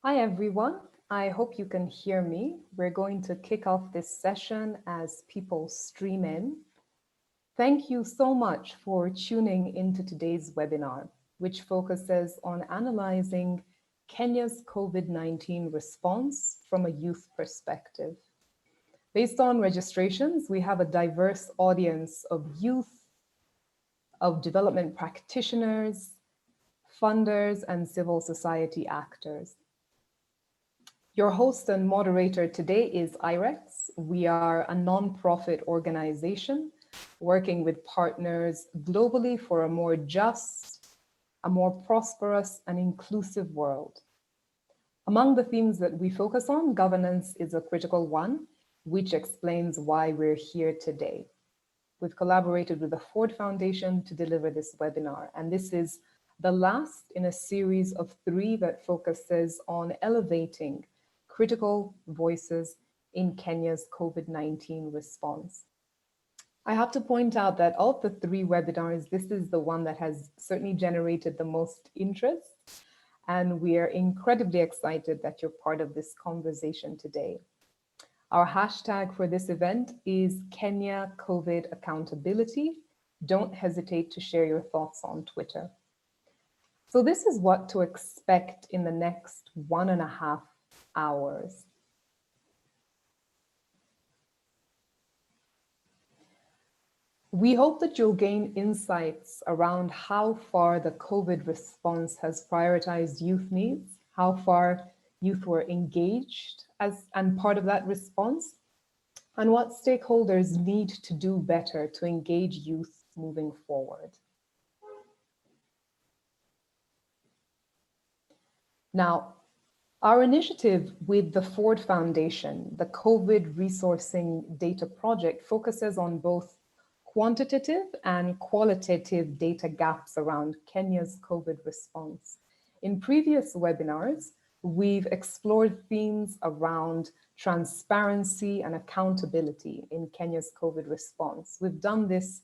Hi, everyone. I hope you can hear me. We're going to kick off this session as people stream in. Thank you so much for tuning into today's webinar, which focuses on analyzing Kenya's COVID-19 response from a youth perspective. Based on registrations, we have a diverse audience of youth, of development practitioners, funders, and civil society actors. Your host and moderator today is IREX. We are a nonprofit organization working with partners globally for a more just, a more prosperous and inclusive world. Among the themes that we focus on, governance is a critical one, which explains why we're here today. We've collaborated with the Ford Foundation to deliver this webinar, and this is the last in a series of 3 that focuses on elevating critical voices in Kenya's COVID-19 response. I have to point out that of the 3 webinars, this is the one that has certainly generated the most interest, and we are incredibly excited that you're part of this conversation today. Our hashtag for this event is Kenya COVID Accountability. Don't hesitate to share your thoughts on Twitter. So this is what to expect in the next 1.5 hours. We hope that you'll gain insights around how far the COVID response has prioritized youth needs, how far youth were engaged and part of that response, and what stakeholders need to do better to engage youth moving forward. Now, our initiative with the Ford Foundation, the COVID Resourcing Data Project, focuses on both quantitative and qualitative data gaps around Kenya's COVID response. In previous webinars, we've explored themes around transparency and accountability in Kenya's COVID response. We've done this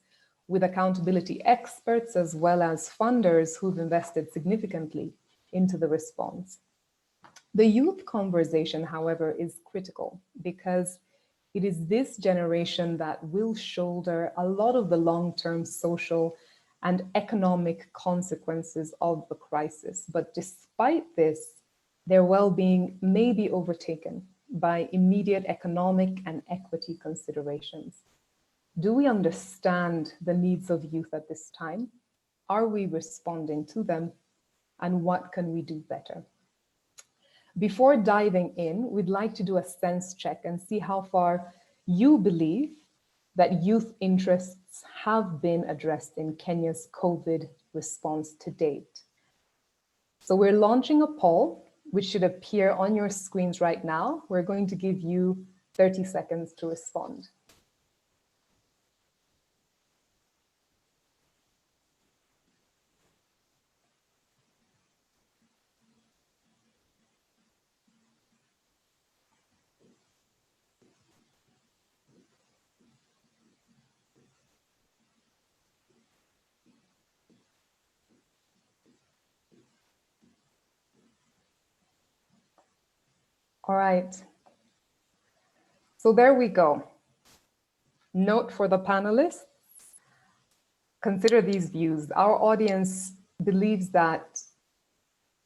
with accountability experts as well as funders who've invested significantly into the response. The youth conversation, however, is critical because it is this generation that will shoulder a lot of the long-term social and economic consequences of the crisis. But despite this, their well-being may be overtaken by immediate economic and equity considerations. Do we understand the needs of youth at this time? Are we responding to them? And what can we do better? Before diving in, we'd like to do a sense check and see how far you believe that youth interests have been addressed in Kenya's COVID response to date. So we're launching a poll, which should appear on your screens right now. We're going to give you 30 seconds to respond. All right. So there we go. Note for the panelists, consider these views. Our audience believes that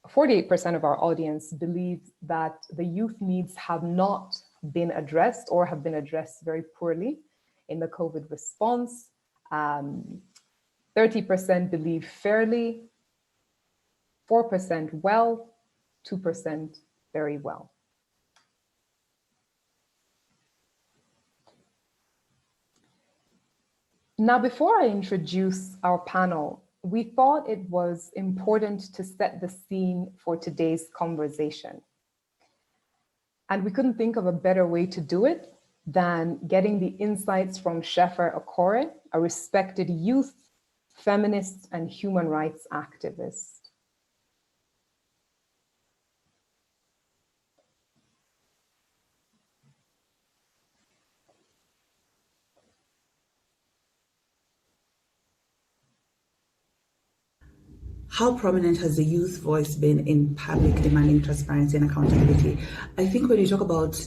48% of our audience believes that the youth needs have not been addressed or have been addressed very poorly in the COVID response. 30% believe fairly, 4% well, 2% very well. Now, before I introduce our panel, we thought it was important to set the scene for today's conversation. And we couldn't think of a better way to do it than getting the insights from Shefer Okore, a respected youth, feminist, and human rights activist. how prominent has the youth voice been in public demanding transparency and accountability? I think when you talk about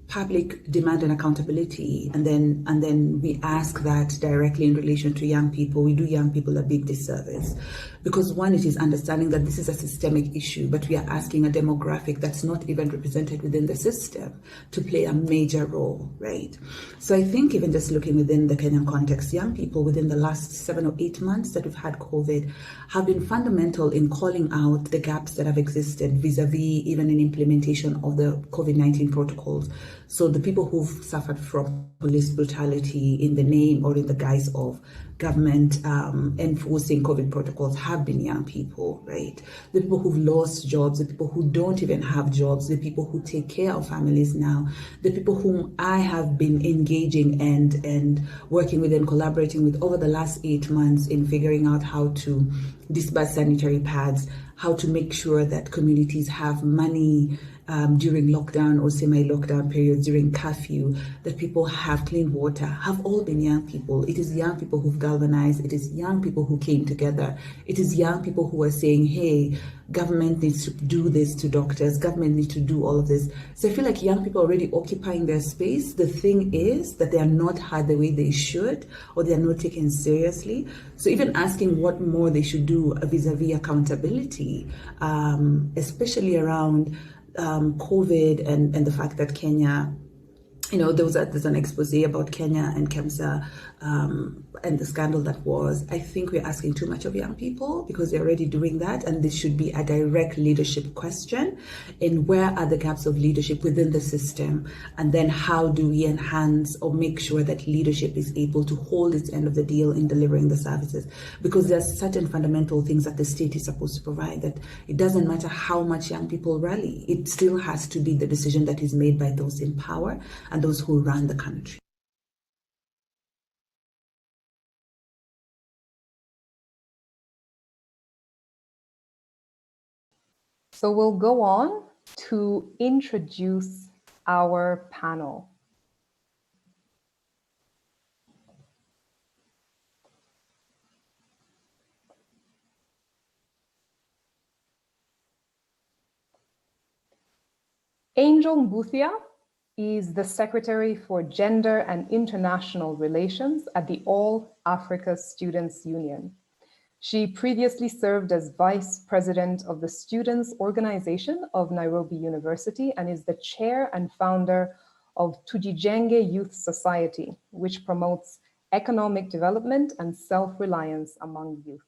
public demand and accountability, and then we ask that directly in relation to young people, we do young people a big disservice. Because one, it is understanding that this is a systemic issue, but we are asking a demographic that's not even represented within the system to play a major role, right? So I think even just looking within the Kenyan context, young people within the last 7 or 8 months that we've had COVID have been fundamental in calling out the gaps that have existed vis-a-vis even in implementation of the COVID-19 protocols. So the people who've suffered from police brutality in the name or in the guise of government enforcing COVID protocols have been young people, right? The people who've lost jobs, the people who don't even have jobs, the people who take care of families now, the people whom I have been engaging and working with and collaborating with over the last 8 months in figuring out how to disburse sanitary pads, how to make sure that communities have money during lockdown or semi-lockdown periods, during curfew, that people have clean water, have all been young people. It is young people who've galvanized. It is young people who came together. It is young people who are saying, hey, government needs to do this to doctors, government needs to do all of this. So I feel like young people are already occupying their space. The thing is that they are not heard the way they should, or they are not taken seriously. So even asking what more they should do vis-a-vis accountability, especially around COVID and the fact that Kenya, there's an expose about Kenya and KEMSA and the scandal that was. I think we're asking too much of young people because they're already doing that, and this should be a direct leadership question in where are the gaps of leadership within the system, and then how do we enhance or make sure that leadership is able to hold its end of the deal in delivering the services, because there's certain fundamental things that the state is supposed to provide that it doesn't matter how much young people rally, it still has to be the decision that is made by those in power and those who run the country. So we'll go on to introduce our panel. Angel Mbuthia is the Secretary for Gender and International Relations at the All Africa Students Union. She previously served as Vice President of the Students' Organization of Nairobi University and is the chair and founder of Tujijenge Youth Society, which promotes economic development and self-reliance among youth.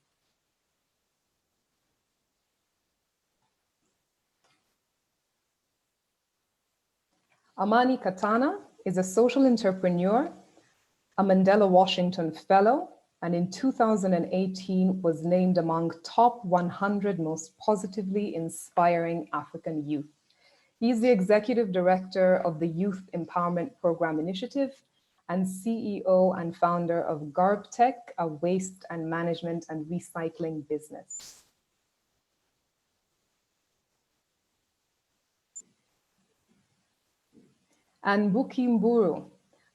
Amani Katana is a social entrepreneur, a Mandela Washington Fellow, and in 2018 was named among top 100 most positively inspiring African youth. He is the Executive Director of the Youth Empowerment Program Initiative and CEO and founder of GarbTech, a waste and management and recycling business. And Buki Mburu.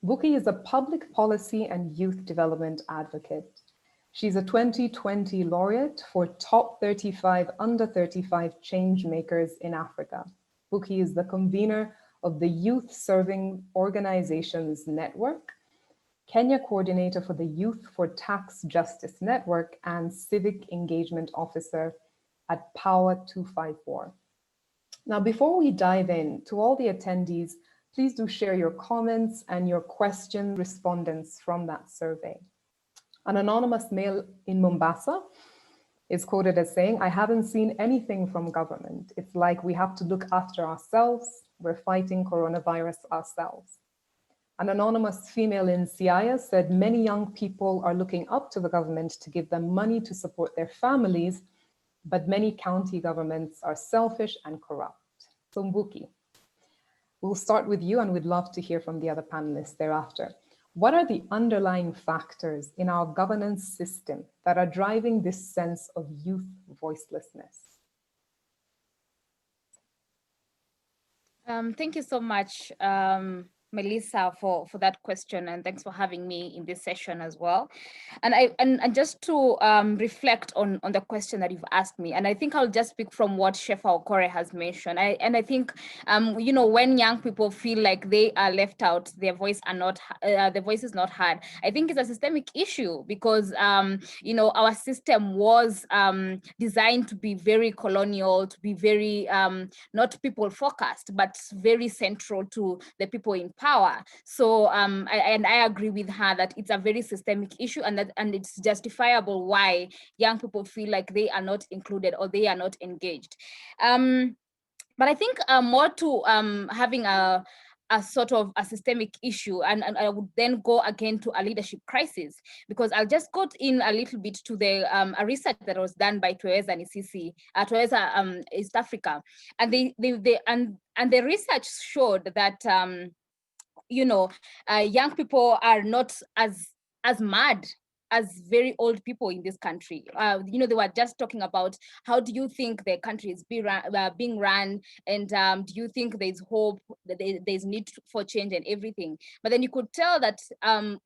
Buki is a public policy and youth development advocate. She's a 2020 laureate for Top 35 Under 35 Change Makers in Africa. Buki is the convener of the Youth Serving Organizations Network, Kenya coordinator for the Youth for Tax Justice Network, and civic engagement officer at Power 254. Now, before we dive in, to all the attendees, please do share your comments and your question respondents from that survey. An anonymous male in Mombasa is quoted as saying, "I haven't seen anything from government. It's like we have to look after ourselves. We're fighting coronavirus ourselves." An anonymous female in Siaya said, "Many young people are looking up to the government to give them money to support their families, but many county governments are selfish and corrupt." So Mbuki, we'll start with you and we'd love to hear from the other panelists thereafter. What are the underlying factors in our governance system that are driving this sense of youth voicelessness? Thank you so much. Melissa, for that question, and thanks for having me in this session as well. And just to reflect on the question that you've asked me, and I think I'll just speak from what Shefa Okore has mentioned. I think when young people feel like they are left out, their voice is not heard. I think it's a systemic issue because our system was designed to be very colonial, to be very not people focused, but very central to the people in power. So I agree with her that it's a very systemic issue, and it's justifiable why young people feel like they are not included or they are not engaged. But I think more to having a sort of a systemic issue, and I would then go again to a leadership crisis, because I'll just go in a little bit to the a research that was done by Tweza and ICC, Tweza East Africa, and the research showed that young people are not as mad as very old people in this country. They were just talking about how do you think the country is being run, and do you think there's hope, that there's need for change and everything. But then you could tell that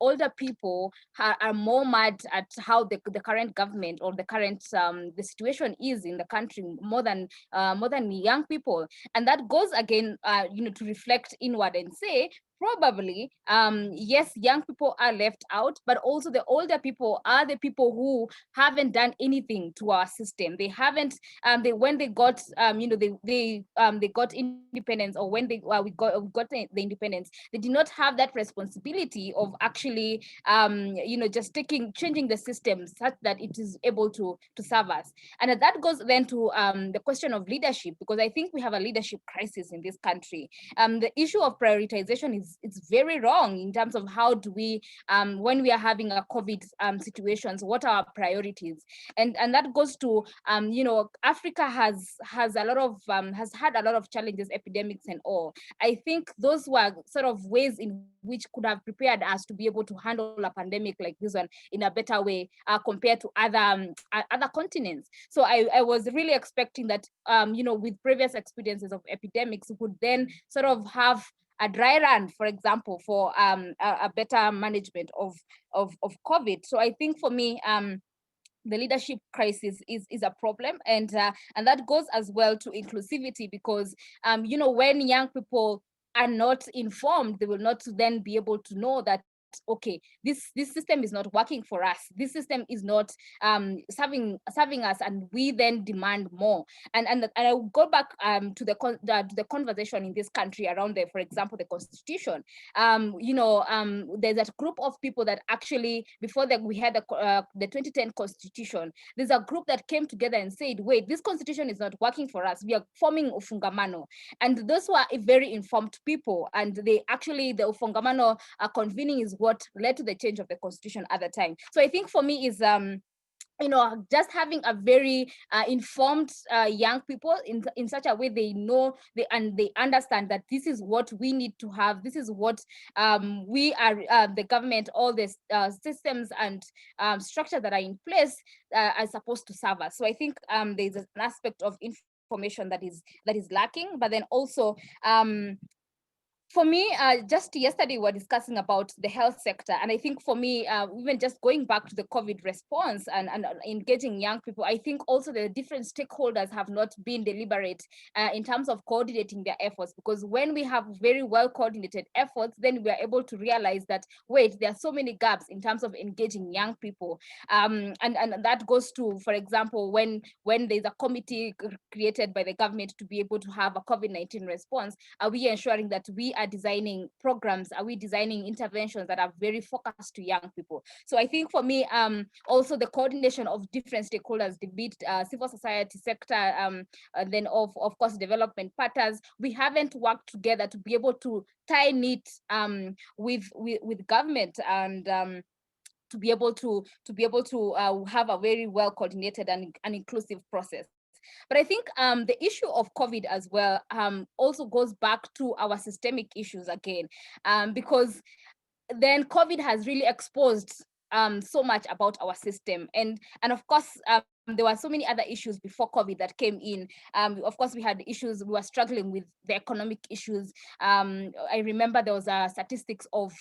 older people are more mad at how the current government or the current the situation is in the country more than young people. And that goes again to reflect inward and say, probably, yes, young people are left out, but also the older people are the people who haven't done anything to our system. They haven't, when they got, they got independence, or when we got the independence, they did not have that responsibility of actually, just changing the system such that it is able to serve us. And that goes then to the question of leadership, because I think we have a leadership crisis in this country. The issue of prioritization is it's very wrong in terms of how do we, when we are having a COVID situations, what are our priorities? And that goes to, Africa has a lot of, has had a lot of challenges, epidemics and all. I think those were sort of ways in which could have prepared us to be able to handle a pandemic like this one in a better way compared to other continents. So I was really expecting that, with previous experiences of epidemics, we could then sort of have a dry run, for example, for a better management of COVID. So I think for me, the leadership crisis is a problem, and that goes as well to inclusivity, because when young people are not informed, they will not then be able to know that, okay, this system is not working for us. This system is not serving us, and we then demand more. And I will go back to the conversation in this country around for example, the constitution. There's a group of people that actually, before we had the 2010 constitution, there's a group that came together and said, wait, this constitution is not working for us. We are forming ufungamano. And those were very informed people, and the ufungamano convening is what led to the change of the constitution at the time. So I think for me is just having a very informed young people in such a way they know, they understand that this is what we need to have. This is what we are, the government, all the systems and structures that are in place are supposed to serve us. So I think there's an aspect of information that is lacking, but then also for me, just yesterday we were discussing about the health sector. And I think for me, even just going back to the COVID response and engaging young people, I think also the different stakeholders have not been deliberate in terms of coordinating their efforts. Because when we have very well coordinated efforts, then we are able to realize that, wait, there are so many gaps in terms of engaging young people. And that goes to, for example, when there's a committee created by the government to be able to have a COVID-19 response, are we ensuring that we are designing programs? Are we designing interventions that are very focused to young people? So I think for me, also the coordination of different stakeholders, be it civil society sector, and then of course development partners, we haven't worked together to be able to tie knit with government, and to be able to have a very well coordinated and inclusive process. But I think the issue of COVID as well also goes back to our systemic issues again, because then COVID has really exposed so much about our system, and of course there were so many other issues before COVID that came in. Of course, we had issues. We were struggling with the economic issues. I remember there was statistics of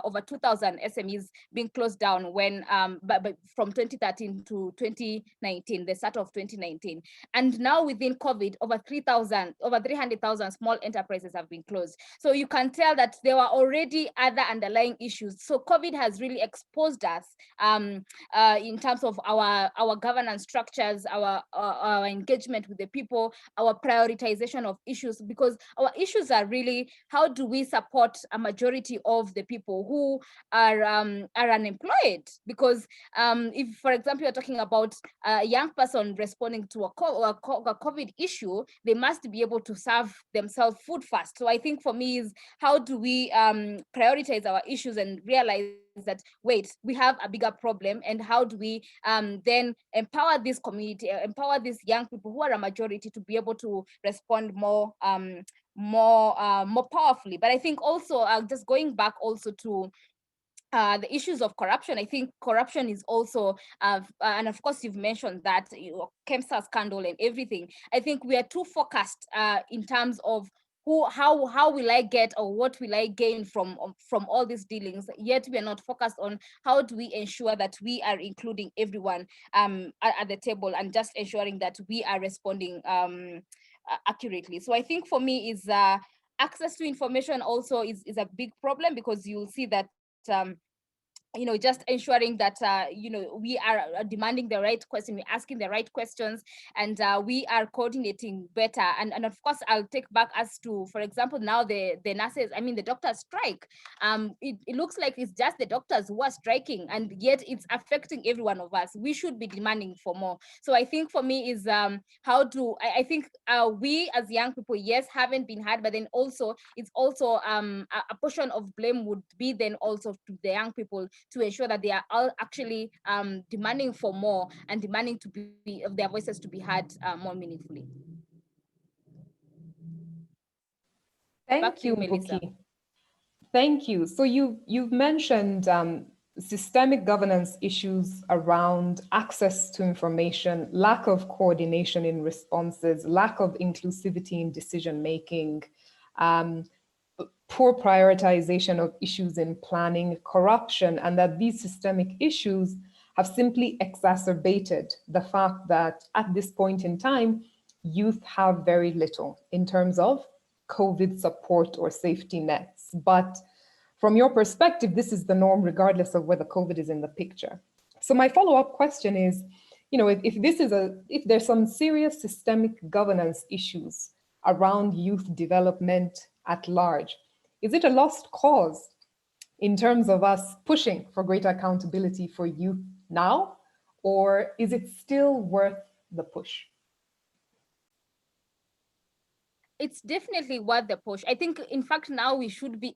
over 2,000 SMEs being closed down when, but from 2013 to 2019, the start of 2019. And now within COVID, over 300,000 small enterprises have been closed. So you can tell that there were already other underlying issues. So COVID has really exposed us in terms of our governance structures, our engagement with the people, our prioritization of issues, because our issues are really how do we support a majority of the people who are unemployed? Because if, for example, you're talking about a young person responding to a COVID issue, they must be able to serve themselves food first. So I think for me is how do we prioritize our issues and realize that, wait, we have a bigger problem, and how do we then empower this community, empower these young people who are a majority to be able to respond more powerfully. But I think also just going back also to the issues of corruption. I think corruption is also, and of course you've mentioned that KEMSA scandal and everything. I think we are too focused in terms of how will I get or what will I gain from all these dealings, yet we are not focused on how do we ensure that we are including everyone at the table and just ensuring that we are responding accurately. So I think for me is access to information also is a big problem, because you'll see that just ensuring that we are demanding the right question, we're asking the right questions, and we are coordinating better. And of course, I'll take back as to, for example, now the nurses, the doctors strike. It looks like it's just the doctors who are striking, and yet it's affecting every one of us. We should be demanding for more. So I think for me is I think we as young people, yes, haven't been heard, but then also it's also a portion of blame would be then also to the young people, to ensure that they are all actually demanding for more and demanding to be of their voices to be heard more meaningfully. Thank you, Melissa. Buki. Thank you. So you've mentioned systemic governance issues around access to information, lack of coordination in responses, lack of inclusivity in decision making, poor prioritization of issues in planning, corruption, and that these systemic issues have simply exacerbated the fact that at this point in time, youth have very little in terms of COVID support or safety nets. But from your perspective, this is the norm regardless of whether COVID is in the picture. So my follow-up question is, if there's some serious systemic governance issues around youth development at large, is it a lost cause in terms of us pushing for greater accountability for youth now, or is it still worth the push? It's definitely worth the push. I think, in fact, now we should be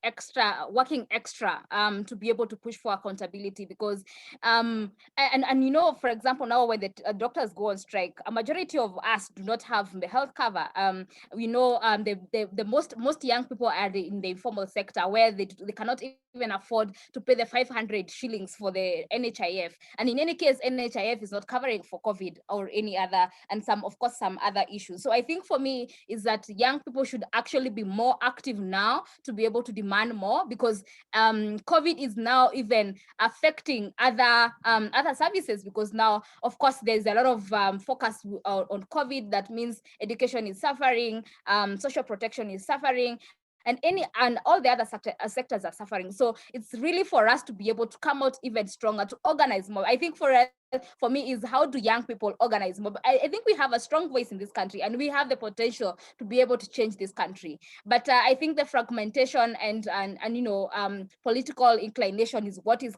working extra to be able to push for accountability, because and for example, now when the doctors go on strike, a majority of us do not have the health cover. The most young people are in the informal sector, where they cannot even afford to pay the 500 shillings for the NHIF. And in any case, NHIF is not covering for COVID or any other, and some other issues. So I think for me is that young people should actually be more active now to be able to demand more, because COVID is now even affecting other services, because now, of course, there's a lot of focus on COVID. That means education is suffering, social protection is suffering, and all the other sectors are suffering. So it's really for us to be able to come out even stronger, to organize more. I think for me is, how do young people organize more? I think we have a strong voice in this country, and we have the potential to be able to change this country. But I think the fragmentation and political inclination is what is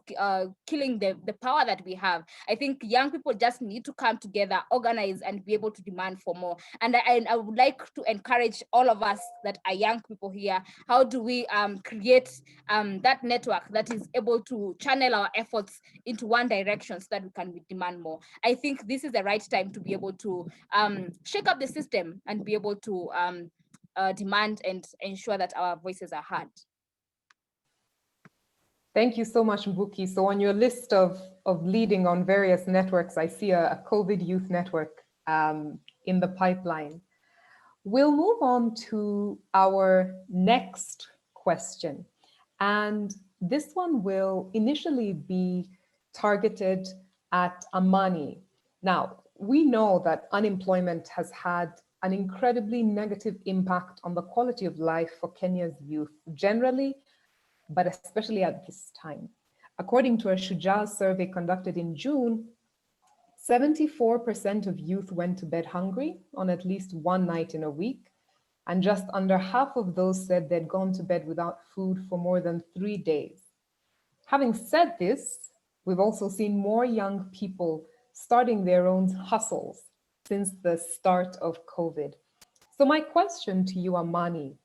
killing the power that we have. I think young people just need to come together, organize, and be able to demand for more. And I would like to encourage all of us that are young people here, how do we create that network that is able to channel our efforts into one direction so that we can demand more. I think this is the right time to be able to shake up the system and be able to demand and ensure that our voices are heard. Thank you so much, Mbuki. So on your list of leading on various networks, I see a COVID youth network in the pipeline. We'll move on to our next question. And this one will initially be targeted at Amani. Now, we know that unemployment has had an incredibly negative impact on the quality of life for Kenya's youth generally, but especially at this time. According to a Shujaa survey conducted in June, 74% of youth went to bed hungry on at least one night in a week, and just under half of those said they'd gone to bed without food for more than 3 days. Having said this, we've also seen more young people starting their own hustles since the start of COVID. So my question to you, Amani,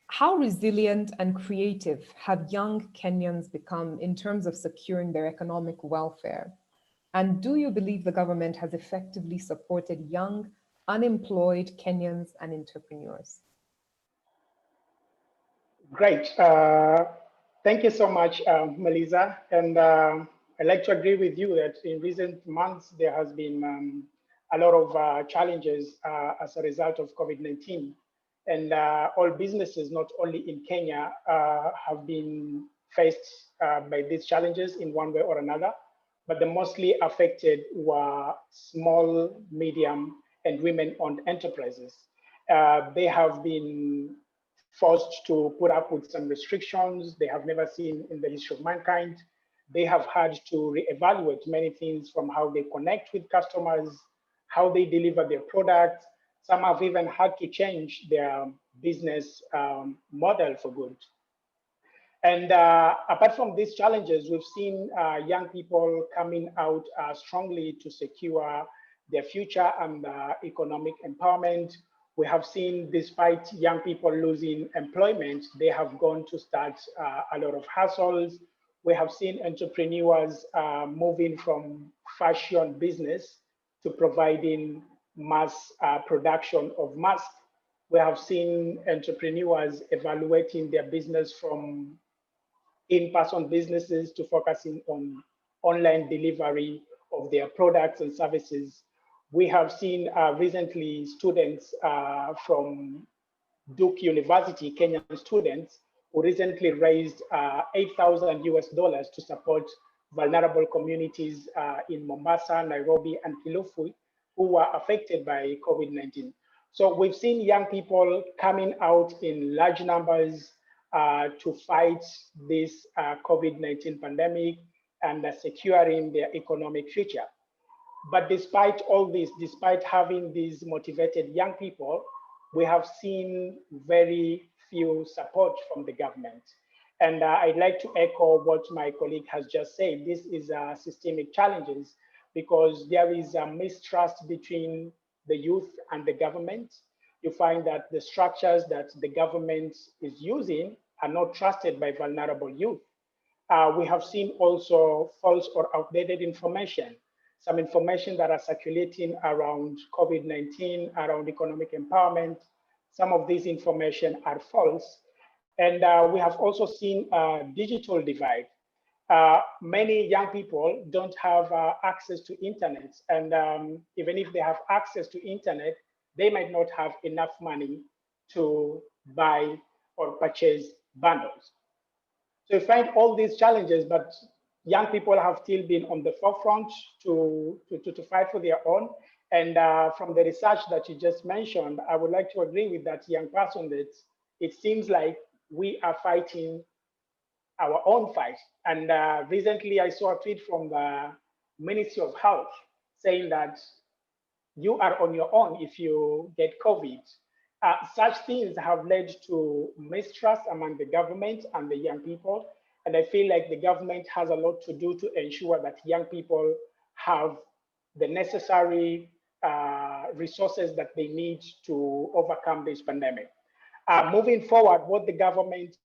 how resilient and creative have young Kenyans become in terms of securing their economic welfare? And do you believe the government has effectively supported young, unemployed Kenyans and entrepreneurs? Great. Thank you so much, Melissa. And I'd like to agree with you that in recent months, there has been a lot of challenges as a result of COVID-19. And all businesses, not only in Kenya, have been faced by these challenges in one way or another. But the mostly affected were small, medium, and women-owned enterprises. They have been forced to put up with some restrictions they have never seen in the history of mankind. They have had to reevaluate many things from how they connect with customers, how they deliver their products. Some have even had to change their business model for good. And apart from these challenges, we've seen young people coming out strongly to secure their future and economic empowerment. We have seen, despite young people losing employment, they have gone to start a lot of hustles. We have seen entrepreneurs moving from fashion business to providing mass production of masks. We have seen entrepreneurs evaluating their business from in-person businesses to focusing on online delivery of their products and services. We have seen recently students from Duke University, Kenyan students, who recently raised $8,000 to support vulnerable communities in Mombasa, Nairobi, and Kilifi, who were affected by COVID-19. So we've seen young people coming out in large numbers to fight this COVID-19 pandemic and securing their economic future. But despite all this, despite having these motivated young people, we have seen very few support from the government. And I'd like to echo what my colleague has just said. This is systemic challenges because there is a mistrust between the youth and the government. You find that the structures that the government is using are not trusted by vulnerable youth. We have seen also false or outdated information, some information that are circulating around COVID-19, around economic empowerment. Some of these information are false. And we have also seen a digital divide. Many young people don't have access to internet. And even if they have access to internet, they might not have enough money to buy or purchase bundles. So you find all these challenges, but young people have still been on the forefront to fight for their own. And from the research that you just mentioned, I would like to agree with that young person that it seems like we are fighting our own fight. And recently I saw a tweet from the Ministry of Health saying that you are on your own if you get COVID. Such things have led to mistrust among the government and the young people. And I feel like the government has a lot to do to ensure that young people have the necessary resources that they need to overcome this pandemic. Moving forward, what the government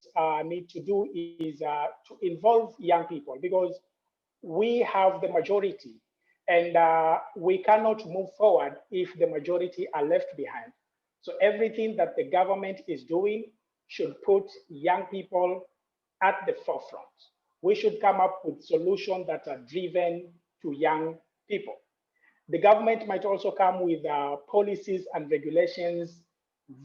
need to do is to involve young people because we have the majority and we cannot move forward if the majority are left behind. So everything that the government is doing should put young people at the forefront. We should come up with solutions that are driven to young people. The government might also come with policies and regulations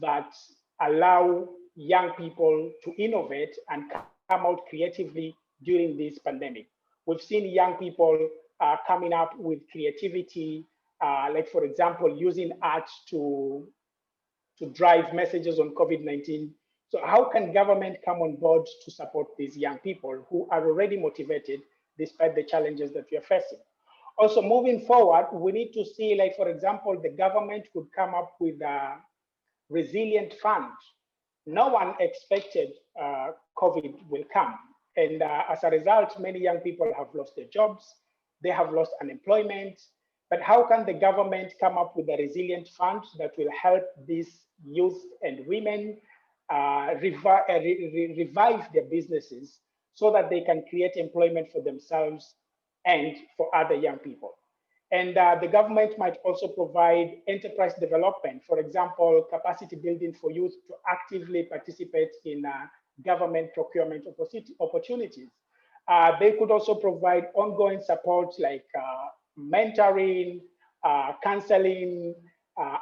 that allow young people to innovate and come out creatively during this pandemic. We've seen young people coming up with creativity, like for example, using art to drive messages on COVID-19. So how can government come on board to support these young people who are already motivated despite the challenges that we are facing? Also, moving forward, we need to see, like, for example, the government could come up with a resilient fund. No one expected COVID will come. And as a result, many young people have lost their jobs. They have lost unemployment. But how can the government come up with a resilient fund that will help these youth and women revive their businesses so that they can create employment for themselves and for other young people? And the government might also provide enterprise development, for example, capacity building for youth to actively participate in government procurement opportunities. They could also provide ongoing support like mentoring, counseling,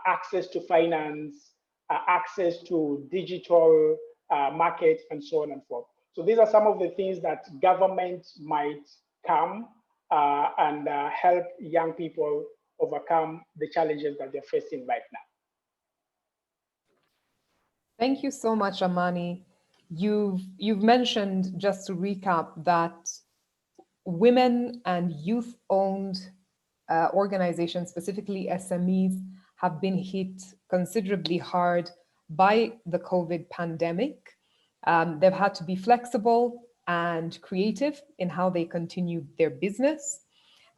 access to finance, access to digital market, and so on and forth. So these are some of the things that government might come and help young people overcome the challenges that they're facing right now. Thank you so much, Amani. You've mentioned, just to recap, that women and youth-owned organizations, specifically SMEs, have been hit considerably hard by the COVID pandemic. They've had to be flexible and creative in how they continue their business.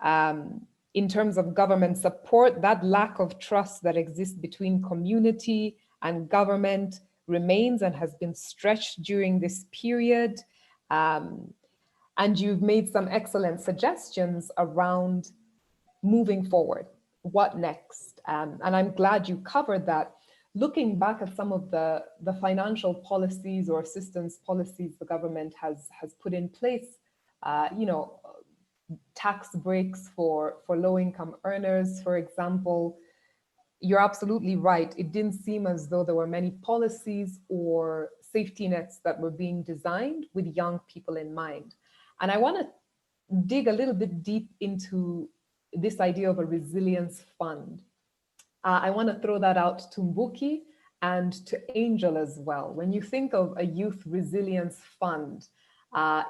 In terms of government support, that lack of trust that exists between community and government remains and has been stretched during this period. And you've made some excellent suggestions around moving forward. What next? And I'm glad you covered that. Looking back at some of the financial policies or assistance policies the government has put in place, tax breaks for low-income earners, for example, you're absolutely right. It didn't seem as though there were many policies or safety nets that were being designed with young people in mind. And I want to dig a little bit deep into this idea of a resilience fund. I want to throw that out to Mbuki and to Angel as well. When you think of a youth resilience fund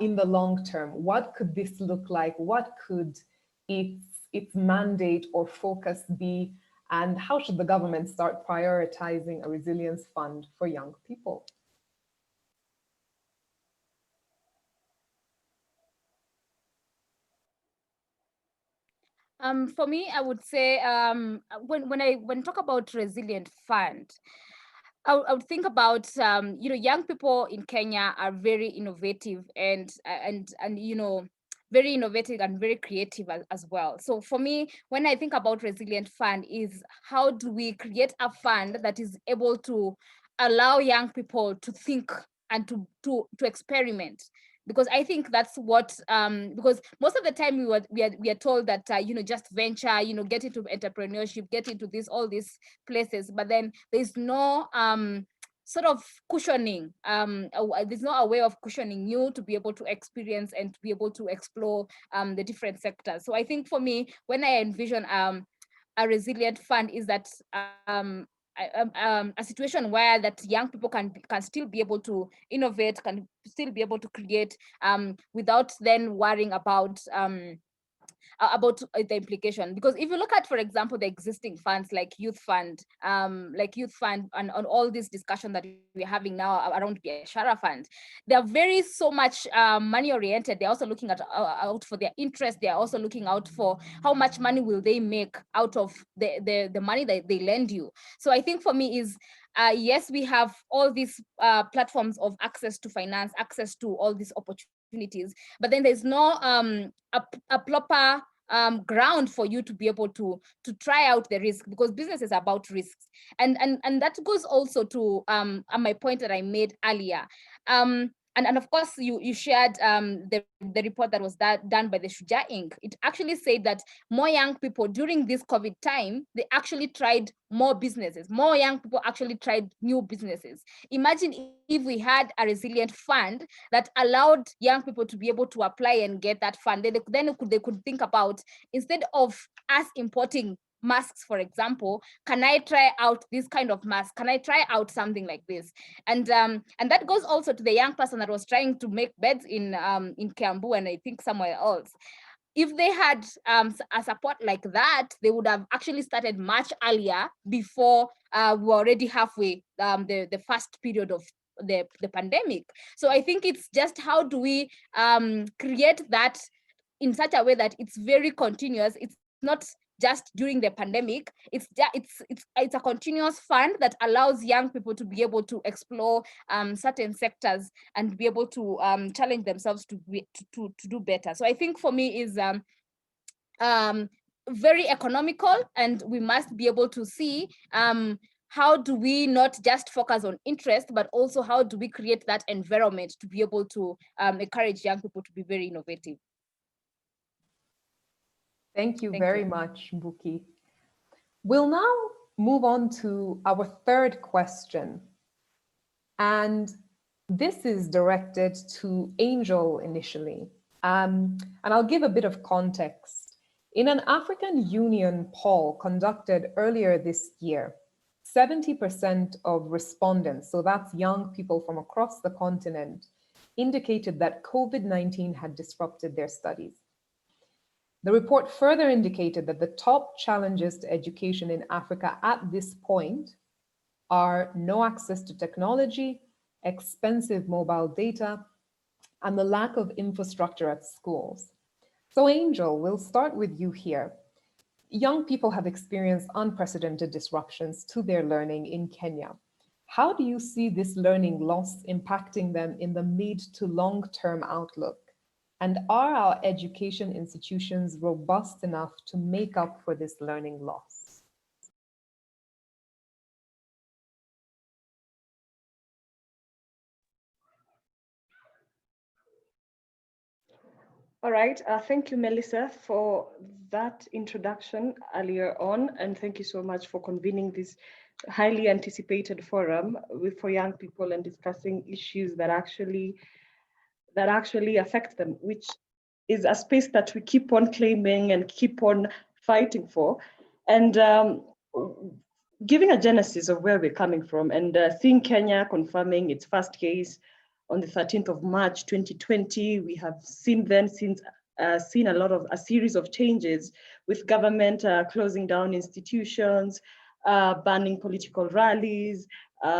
in the long term, what could this look like? What could its mandate or focus be? And how should the government start prioritizing a resilience fund for young people? For me, I would say when talk about resilient fund, I would think about young people in Kenya are very innovative and very innovative and very creative as well. So for me, when I think about resilient fund, is how do we create a fund that is able to allow young people to think and to experiment, because I think that's what because most of the time we are told that just venture, get into entrepreneurship, get into all these places, but then there's no sort of cushioning. There's no a way of cushioning you to be able to experience and to be able to explore the different sectors. So I think for me, when I envision a resilient fund, is that a situation where that young people can still be able to innovate, can still be able to create without then worrying about the implication. Because if you look at, for example, the existing funds like youth fund and on all this discussion that we're having now around Biashara fund, they are very so much money oriented. They're also looking at out for their interest. They are also looking out for how much money will they make out of the money that they lend you. So I think for me is yes, we have all these platforms of access to finance, access to all these opportunities, but then there's no a proper ground for you to be able to try out the risk, because business is about risks. And that goes also to my point that I made earlier. and of course, you shared the report that was done by the Shuja Inc. It actually said that more young people during this COVID time, they actually tried more businesses. More young people actually tried new businesses. Imagine if we had a resilient fund that allowed young people to be able to apply and get that fund. Then they could think about, instead of us importing masks, for example, can I try out this kind of mask? Can I try out something like this? And that goes also to the young person that was trying to make beds in Kiambu and I think somewhere else. If they had a support like that, they would have actually started much earlier, before we were already halfway the first period of the pandemic. So I think it's just, how do we create that in such a way that it's very continuous. It's not just during the pandemic. It's a continuous fund that allows young people to be able to explore certain sectors and be able to challenge themselves to do better. So I think for me is very economical, and we must be able to see how do we not just focus on interest, but also how do we create that environment to be able to encourage young people to be very innovative. Thank you very much, Mbuki. We'll now move on to our third question. And this is directed to Angel initially. And I'll give a bit of context. In an African Union poll conducted earlier this year, 70% of respondents, so that's young people from across the continent, indicated that COVID-19 had disrupted their studies. The report further indicated that the top challenges to education in Africa at this point are no access to technology, expensive mobile data, and the lack of infrastructure at schools. So Angel, we'll start with you here. Young people have experienced unprecedented disruptions to their learning in Kenya. How do you see this learning loss impacting them in the mid to long-term outlook? And are our education institutions robust enough to make up for this learning loss? All right, thank you, Melissa, for that introduction earlier on, and thank you so much for convening this highly anticipated forum for young people and discussing issues that actually affect them, which is a space that we keep on claiming and keep on fighting for. And giving a genesis of where we're coming from, and seeing Kenya confirming its first case on the 13th of March 2020, we have seen a series of changes, with government closing down institutions, banning political rallies,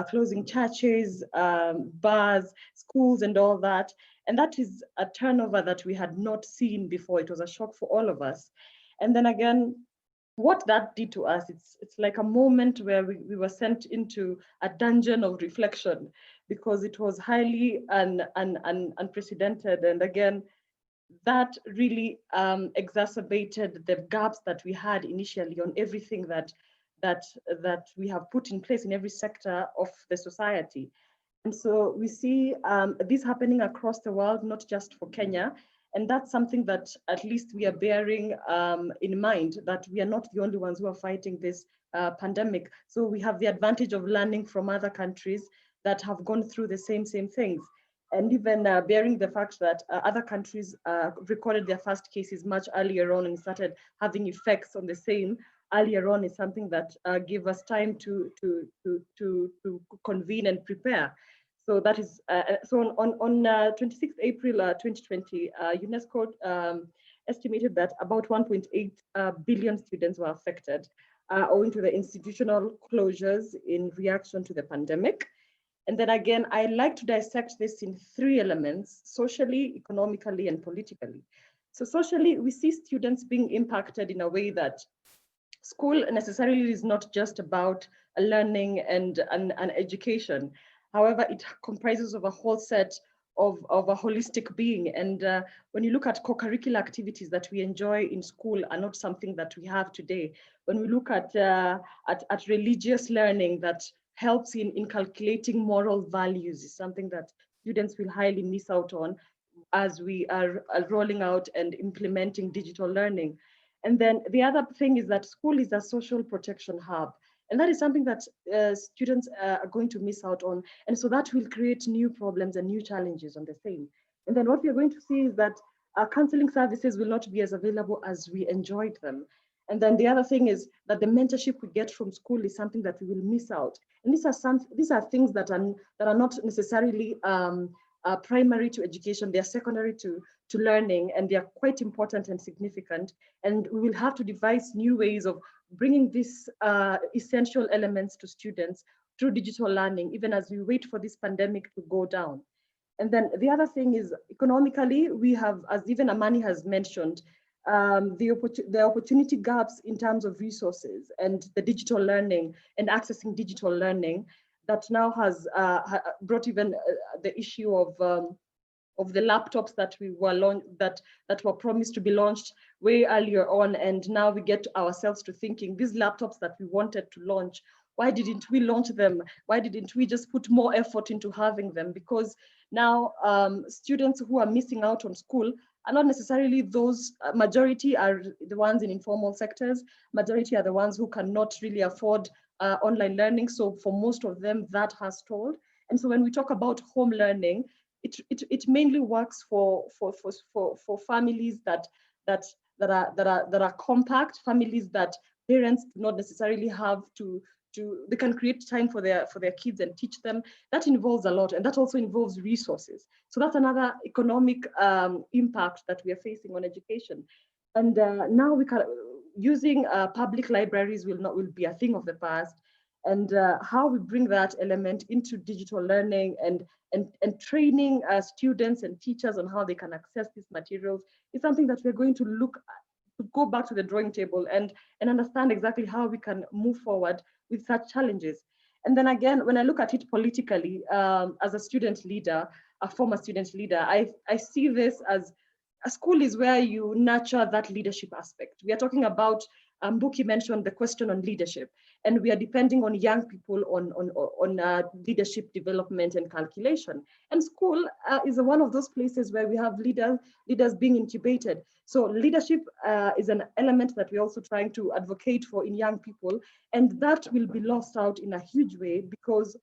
closing churches, bars, schools, and all that. And that is a turnover that we had not seen before. It was a shock for all of us. And then again, what that did to us, it's like a moment where we were sent into a dungeon of reflection, because it was highly unprecedented. And again, that really exacerbated the gaps that we had initially on everything that we have put in place in every sector of the society. And so we see this happening across the world, not just for Kenya. And that's something that at least we are bearing in mind, that we are not the only ones who are fighting this pandemic. So we have the advantage of learning from other countries that have gone through the same things. And even bearing the fact that other countries recorded their first cases much earlier on and started having effects on the same earlier on, is something that gave us time to convene and prepare. So that is, so on 26th April 2020, UNESCO estimated that about 1.8 billion students were affected owing to the institutional closures in reaction to the pandemic. And then again, I like to dissect this in three elements: socially, economically, and politically. So socially, we see students being impacted in a way that school necessarily is not just about a learning and an education. However, it comprises of a whole set of a holistic being. And when you look at co-curricular activities that we enjoy in school are not something that we have today. When we look at religious learning that helps in calculating moral values, is something that students will highly miss out on as we are rolling out and implementing digital learning. And then the other thing is that school is a social protection hub. And that is something that students are going to miss out on. And so that will create new problems and new challenges on the same. And then what we are going to see is that counseling services will not be as available as we enjoyed them. And then the other thing is that the mentorship we get from school is something that we will miss out. And these are things that are not necessarily primary to education. They are secondary to learning, and they are quite important and significant. And we will have to devise new ways of bringing these essential elements to students through digital learning, even as we wait for this pandemic to go down. And then the other thing is economically, we have, as even Amani has mentioned, the opportunity gaps in terms of resources and the digital learning and accessing digital learning that now has brought even the issue of the laptops that were promised to be launched way earlier on, and now we get ourselves to thinking, these laptops that we wanted to launch, why didn't we launch them? Why didn't we just put more effort into having them? Because now students who are missing out on school are not necessarily those, majority are the ones in informal sectors, majority are the ones who cannot really afford online learning. So for most of them, that has stalled. And so when we talk about home learning, it mainly works for families that are compact, families that parents do not necessarily have to they can create time for their kids and teach them. That involves a lot, and that also involves resources. So that's another economic impact that we are facing on education. And now we can using public libraries will be a thing of the past. And how we bring that element into digital learning and training students and teachers on how they can access these materials is something that we're going to look at, to go back to the drawing table and understand exactly how we can move forward with such challenges. And then again, when I look at it politically, as a student leader, a former student leader, I see this as a school is where you nurture that leadership aspect. We are talking about, Buki mentioned the question on leadership, and we are depending on young people on leadership development and calculation. And school is one of those places where we have leaders being incubated. So leadership is an element that we're also trying to advocate for in young people, and that will be lost out in a huge way because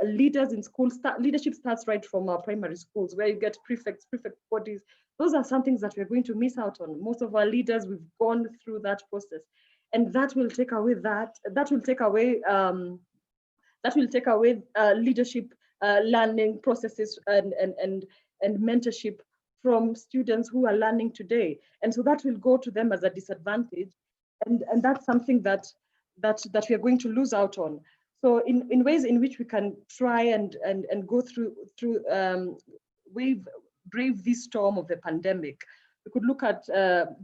leaders in school, leadership starts right from our primary schools where you get prefect bodies. Those are some things that we're going to miss out on. Most of our leaders, we've gone through that process, and that will take away leadership learning processes and mentorship from students who are learning today. And so that will go to them as a disadvantage. And that's something that we are going to lose out on. So in ways in which we can try and go through brave this storm of the pandemic, we could look at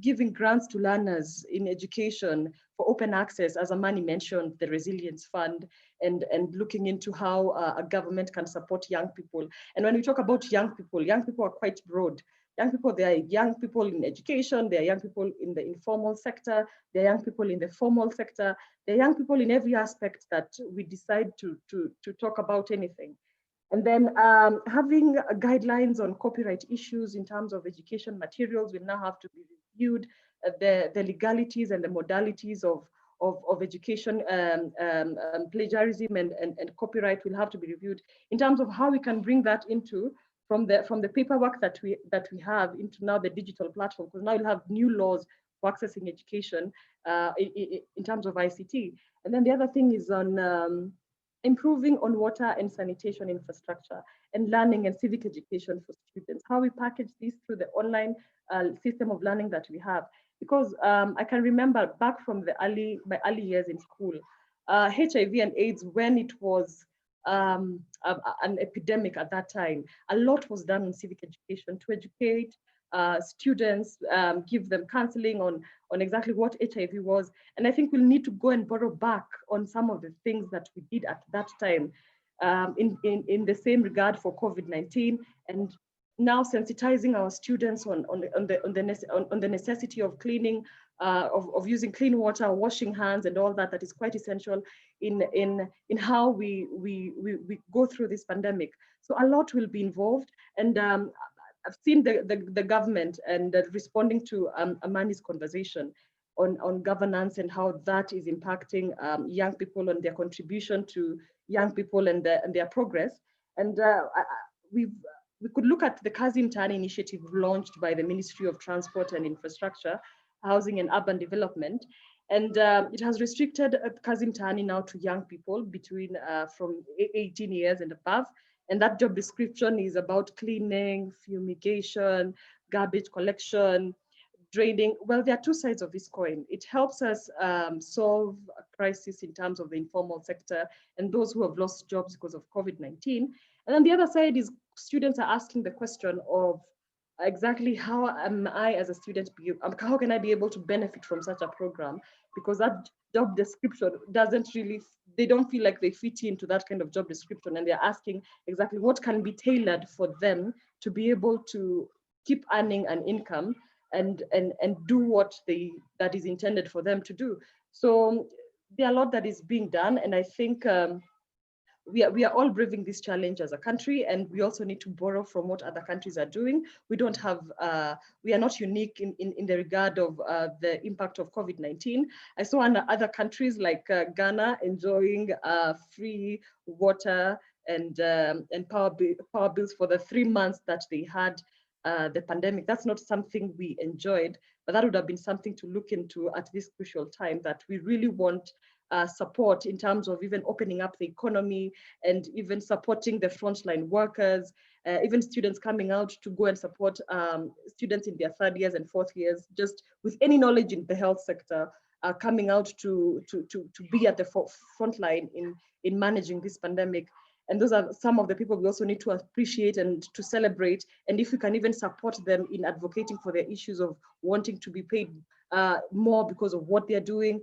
giving grants to learners in education for open access, as Amani mentioned, the Resilience Fund, and looking into how a government can support young people. And when we talk about young people are quite broad. Young people, they are young people in education, they are young people in the informal sector, they are young people in the formal sector, they are young people in every aspect that we decide to talk about anything. And then having guidelines on copyright issues in terms of education materials will now have to be reviewed. The legalities and the modalities of education plagiarism and copyright will have to be reviewed in terms of how we can bring that into from the paperwork that we have into now the digital platform, because now we'll have new laws for accessing education in terms of ICT. And then the other thing is on improving on water and sanitation infrastructure and learning and civic education for students, how we package this through the online system of learning that we have. Because I can remember back from my early years in school, HIV and AIDS, when it was an epidemic at that time, a lot was done on civic education to educate students, give them counseling on exactly what HIV was. And I think we'll need to go and borrow back on some of the things that we did at that time in the same regard for COVID-19, and now sensitizing our students on the necessity of cleaning, of using clean water, washing hands, and all that is quite essential in how we go through this pandemic. So a lot will be involved. And I've seen the government and responding to Amani's conversation on governance and how that is impacting young people and their contribution to young people and their progress. And we could look at the Kazi Mtaani initiative launched by the Ministry of Transport and Infrastructure, Housing and Urban Development. And it has restricted Kazi Mtaani now to young people between from 18 years and above. And that job description is about cleaning, fumigation, garbage collection, draining. Well, there are two sides of this coin. It helps us solve a crisis in terms of the informal sector and those who have lost jobs because of COVID-19. And then the other side is students are asking the question of exactly how am I as a student, how can I be able to benefit from such a program? Because that job description doesn't really, they don't feel like they fit into that kind of job description, and they're asking exactly what can be tailored for them to be able to keep earning an income and do what that is intended for them to do. So there are a lot that is being done, and I think we are all braving this challenge as a country, and we also need to borrow from what other countries are doing. We don't have, we are not unique in the regard of the impact of COVID-19. I saw other countries like Ghana enjoying free water and power bills for the 3 months that they had the pandemic. That's not something we enjoyed, but that would have been something to look into at this crucial time, that we really want support in terms of even opening up the economy and even supporting the frontline workers, even students coming out to go and support students in their 3rd years and 4th years, just with any knowledge in the health sector, coming out to be at the front line in managing this pandemic. And those are some of the people we also need to appreciate and to celebrate. And if we can even support them in advocating for their issues of wanting to be paid more because of what they're doing,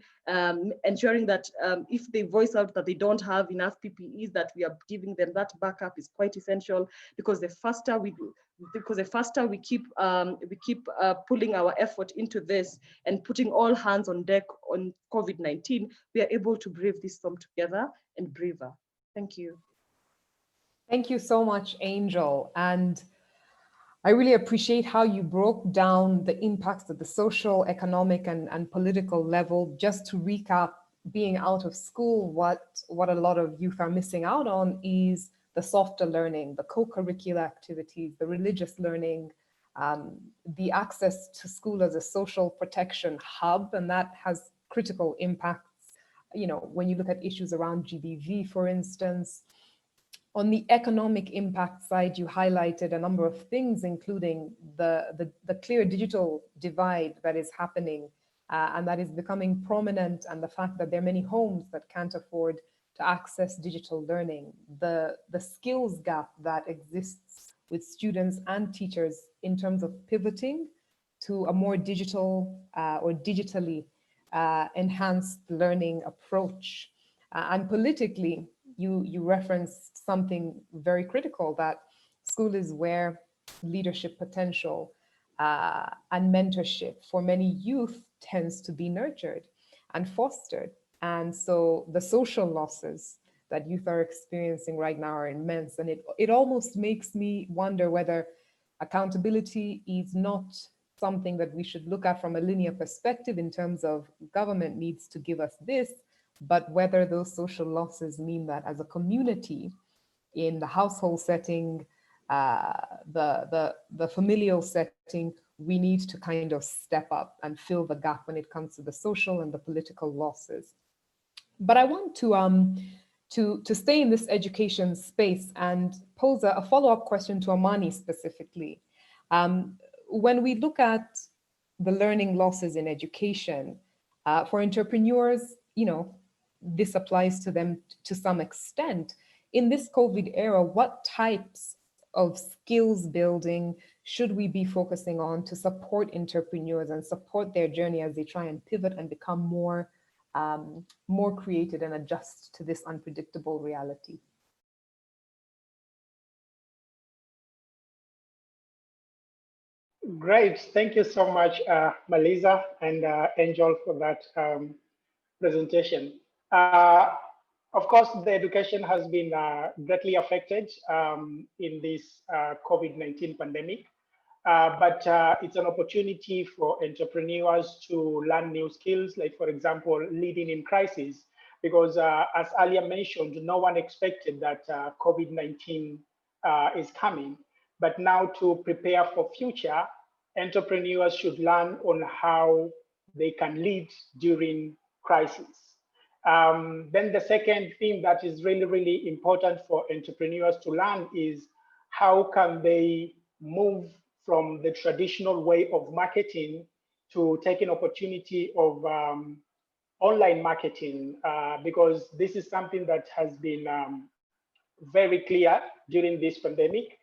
ensuring that if they voice out that they don't have enough PPEs, that we are giving them that backup is quite essential, because the faster we do, because the faster we keep pulling our effort into this and putting all hands on deck on COVID-19, we are able to brave this storm together and braver. Thank you. Thank you so much, Angel. And I really appreciate how you broke down the impacts at the social, economic, and political level. Just to recap, being out of school, what a lot of youth are missing out on is the softer learning, the co-curricular activities, the religious learning, the access to school as a social protection hub, and that has critical impacts. You know, when you look at issues around GBV, for instance. On the economic impact side, you highlighted a number of things, including the clear digital divide that is happening and that is becoming prominent, and the fact that there are many homes that can't afford to access digital learning, the skills gap that exists with students and teachers in terms of pivoting to a more digital or digitally enhanced learning approach. And politically, you referenced something very critical, that school is where leadership potential and mentorship for many youth tends to be nurtured and fostered. And so the social losses that youth are experiencing right now are immense. And it almost makes me wonder whether accountability is not something that we should look at from a linear perspective in terms of government needs to give us this, but whether those social losses mean that as a community, in the household setting, the familial setting, we need to kind of step up and fill the gap when it comes to the social and the political losses. But I want to stay in this education space and pose a follow-up question to Amani specifically. When we look at the learning losses in education, for entrepreneurs, you know, this applies to them to some extent. In this COVID era, what types of skills building should we be focusing on to support entrepreneurs and support their journey as they try and pivot and become more creative and adjust to this unpredictable reality? Great. Thank you so much, Melissa and Angel, for that presentation. Of course, the education has been greatly affected in this COVID-19 pandemic, but it's an opportunity for entrepreneurs to learn new skills, like, for example, leading in crisis, because as earlier mentioned, no one expected that COVID-19 is coming. But now, to prepare for future, entrepreneurs should learn on how they can lead during crisis. Then the second thing that is really, really important for entrepreneurs to learn is how can they move from the traditional way of marketing to taking opportunity of online marketing, because this is something that has been very clear during this pandemic.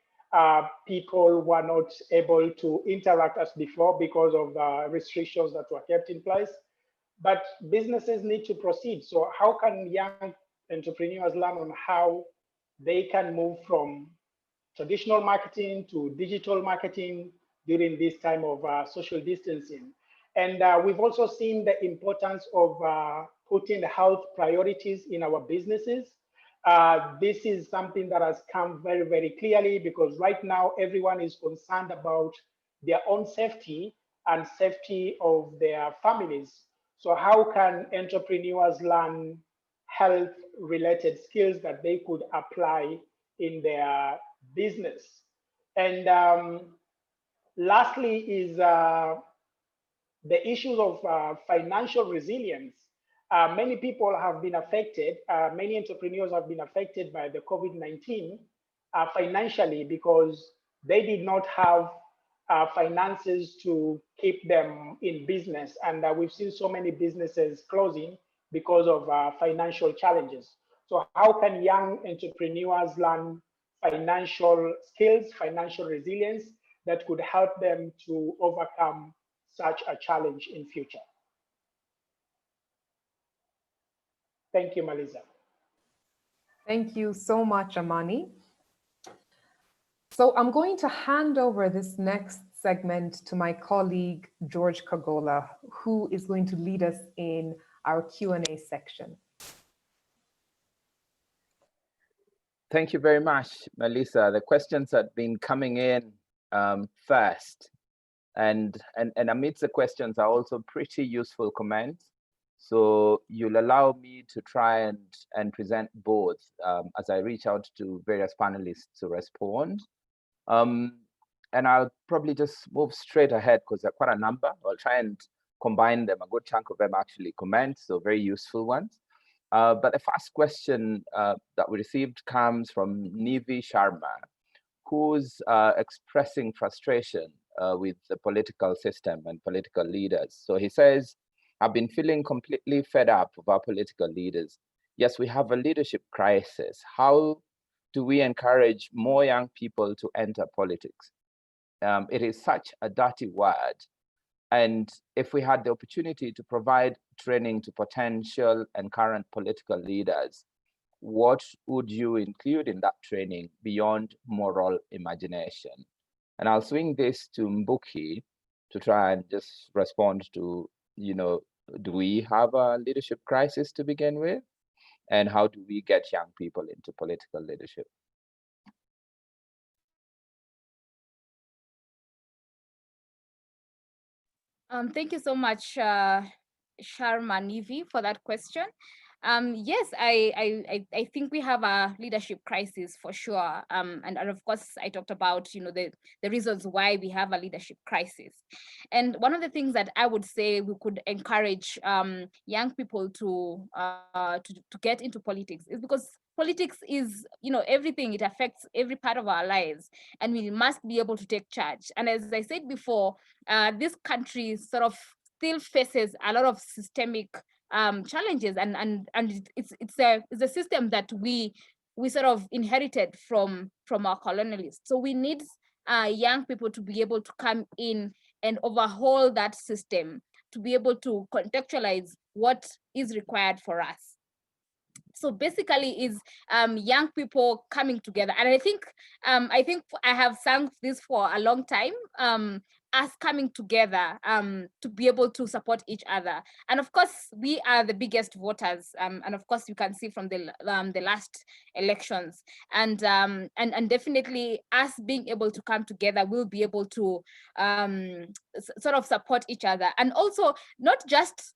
People were not able to interact as before because of restrictions that were kept in place. But businesses need to proceed. So how can young entrepreneurs learn on how they can move from traditional marketing to digital marketing during this time of social distancing? And we've also seen the importance of putting health priorities in our businesses. This is something that has come very, very clearly, because right now everyone is concerned about their own safety and safety of their families. So how can entrepreneurs learn health-related skills that they could apply in their business? And lastly is the issues of financial resilience. Many people have been affected, many entrepreneurs have been affected by the COVID-19 financially, because they did not have finances to keep them in business. And we've seen so many businesses closing because of financial challenges. So how can young entrepreneurs learn financial skills, financial resilience that could help them to overcome such a challenge in future? Thank you, Melissa. Thank you so much, Amani. So I'm going to hand over this next segment to my colleague, George Kagola, who is going to lead us in our Q&A section. Thank you very much, Melissa. The questions have been coming in fast. And amidst the questions are also pretty useful comments. So you'll allow me to try and present both as I reach out to various panelists to respond. And I'll probably just move straight ahead because there are quite a number. I'll try and combine them. A good chunk of them actually comments, so very useful ones. But the first question that we received comes from Nivi Sharma, who's expressing frustration with the political system and political leaders. So he says, I've been feeling completely fed up of our political leaders. Yes, we have a leadership crisis. How do we encourage more young people to enter politics? It is such a dirty word. And if we had the opportunity to provide training to potential and current political leaders, what would you include in that training beyond moral imagination? And I'll swing this to Mbuki to try and just respond to, do we have a leadership crisis to begin with? And how do we get young people into political leadership? Thank you so much, Sharma Nivi, for that question. Yes, I think we have a leadership crisis for sure. And of course, I talked about the reasons why we have a leadership crisis. And one of the things that I would say we could encourage young people to get into politics is because politics is everything. It affects every part of our lives, and we must be able to take charge. And as I said before, this country sort of still faces a lot of systemic challenges, and it's a system that we sort of inherited from our colonialists. So we need young people to be able to come in and overhaul that system, to be able to contextualize what is required for us. So basically is young people coming together. And I think I have sung this for a long time. us coming together to be able to support each other. And of course, we are the biggest voters. And of course, you can see from the last elections. And definitely us being able to come together, we'll be able to sort of support each other. And also not just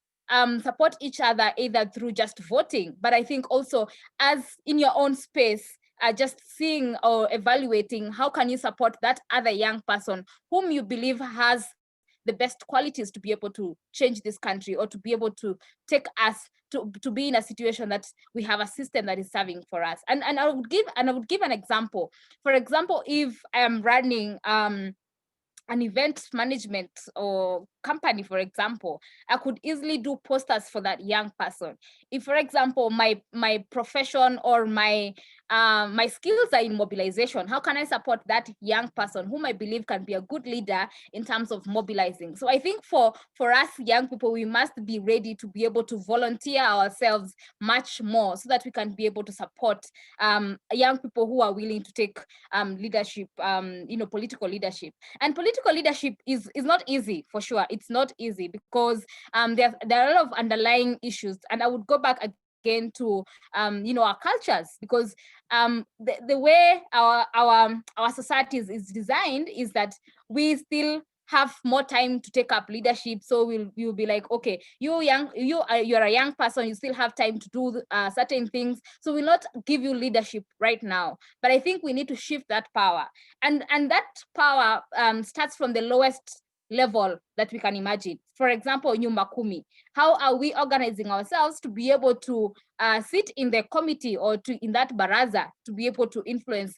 support each other either through just voting, but I think also as in your own space, just seeing or evaluating how can you support that other young person whom you believe has the best qualities to be able to change this country, or to be able to take us to be in a situation that we have a system that is serving for us. And I would give an example. For example, if I'm running an event management or company, for example, I could easily do posters for that young person. If, for example, my profession or my skills are in mobilization, how can I support that young person whom I believe can be a good leader in terms of mobilizing? So I think for us young people, we must be ready to be able to volunteer ourselves much more so that we can be able to support young people who are willing to take leadership, political leadership. And political leadership is not easy, for sure. It's not easy because there are a lot of underlying issues. And I would go back again to our cultures, because the way our society is designed is that we still have more time to take up leadership. So we'll be like, okay, you're a young person, you still have time to do certain things, so we'll not give you leadership right now. But I think we need to shift that power, and that power starts from the lowest level that we can imagine. For example, Nyumba Kumi. How are we organizing ourselves to be able to sit in the committee or in that baraza to be able to influence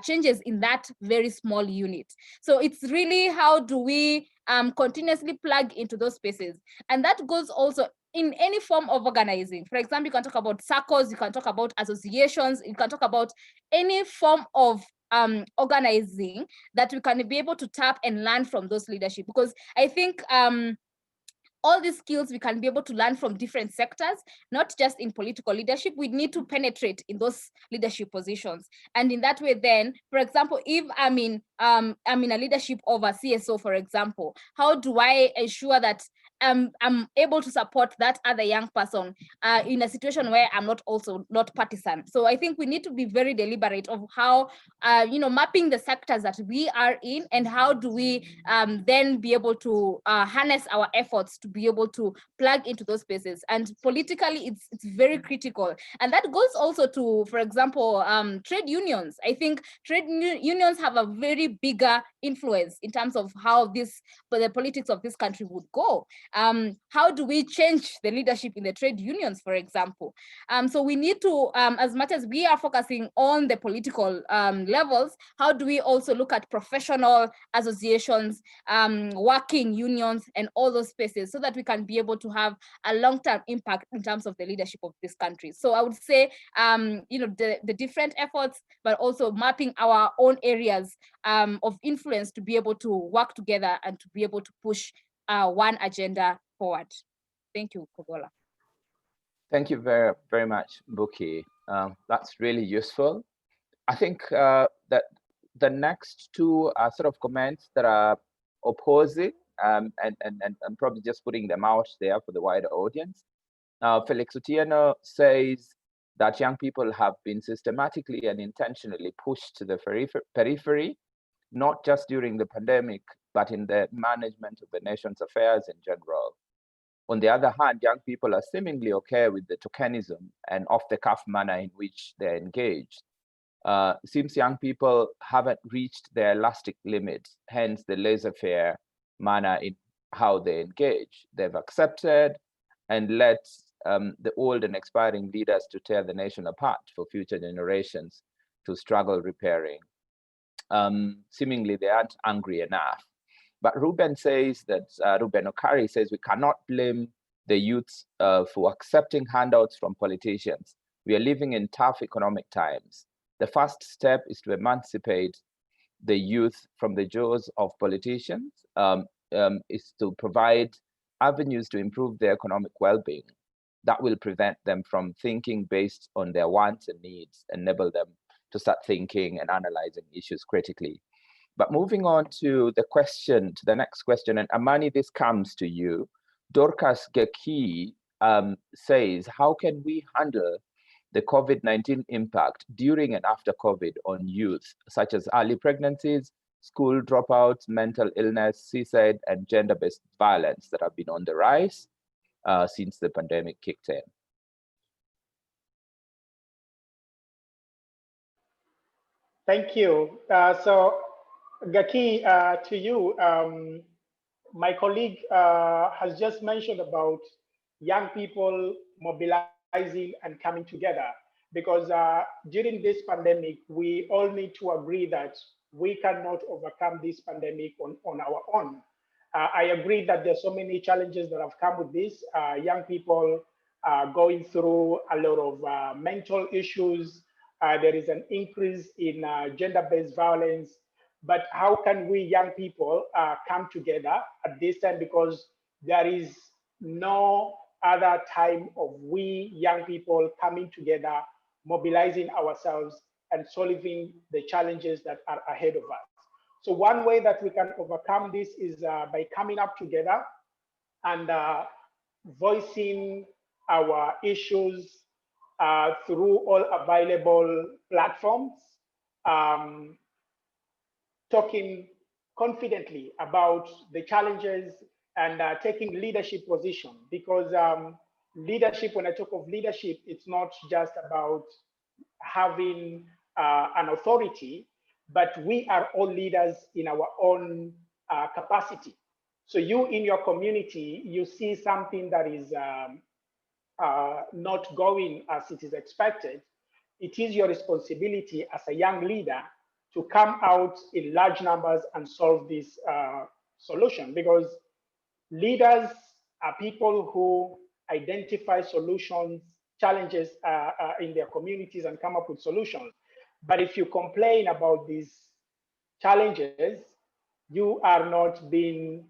changes in that very small unit? So it's really how do we continuously plug into those spaces. And that goes also in any form of organizing. For example, you can talk about circles, you can talk about associations, you can talk about any form of organizing that we can be able to tap and learn from those leadership. Because I think all these skills we can be able to learn from different sectors, not just in political leadership. We need to penetrate in those leadership positions. And in that way, then, for example, if I'm in a leadership of a CSO, for example, how do I ensure that I'm able to support that other young person in a situation where I'm not partisan? So I think we need to be very deliberate of how, mapping the sectors that we are in, and how do we then be able to harness our efforts to be able to plug into those spaces. And politically, it's very critical. And that goes also to, for example, trade unions. I think trade unions have a very bigger influence in terms of how the politics of this country would go. How do we change the leadership in the trade unions, for example? So we need to, as much as we are focusing on the political levels, how do we also look at professional associations, working unions, and all those spaces, so that we can be able to have a long-term impact in terms of the leadership of this country? So I would say, the different efforts, but also mapping our own areas of influence to be able to work together and to be able to push one agenda forward. Thank you, Kogola. Thank you very, very much, Buki. That's really useful. I think that the next two are sort of comments that are opposing, and probably just putting them out there for the wider audience. Felix Otieno says that young people have been systematically and intentionally pushed to the periphery, not just during the pandemic, but in the management of the nation's affairs in general. On the other hand, young people are seemingly okay with the tokenism and off-the-cuff manner in which they're engaged. Seems young people haven't reached their elastic limits, hence the laissez-faire manner in how they engage. They've accepted and let the old and expiring leaders to tear the nation apart for future generations to struggle repairing. Seemingly they aren't angry enough. But Ruben says that, Ruben Okari says, we cannot blame the youths for accepting handouts from politicians. We are living in tough economic times. The first step is to emancipate the youth from the jaws of politicians, is to provide avenues to improve their economic well-being. That will prevent them from thinking based on their wants and needs, enable them to start thinking and analyzing issues critically. But moving on to the next question, and Amani, this comes to you. Dorcas Geki says, how can we handle the COVID-19 impact during and after COVID on youth, such as early pregnancies, school dropouts, mental illness, suicide, and gender-based violence that have been on the rise since the pandemic kicked in? Thank you. So, Gaki, to you, my colleague has just mentioned about young people mobilizing and coming together, because during this pandemic, we all need to agree that we cannot overcome this pandemic on our own. I agree that there's so many challenges that have come with this. Young people are going through a lot of mental issues. There is an increase in gender-based violence. But how can we young people come together at this time? Because there is no other time of we young people coming together, mobilizing ourselves and solving the challenges that are ahead of us. So one way that we can overcome this is by coming up together and voicing our issues through all available platforms, talking confidently about the challenges and taking leadership position, because leadership, when I talk of leadership, it's not just about having an authority, but we are all leaders in our own capacity. So you in your community, you see something that is not going as it is expected, it is your responsibility as a young leader to come out in large numbers and solve this solution, because leaders are people who identify solutions, challenges in their communities and come up with solutions. But if you complain about these challenges, you are not being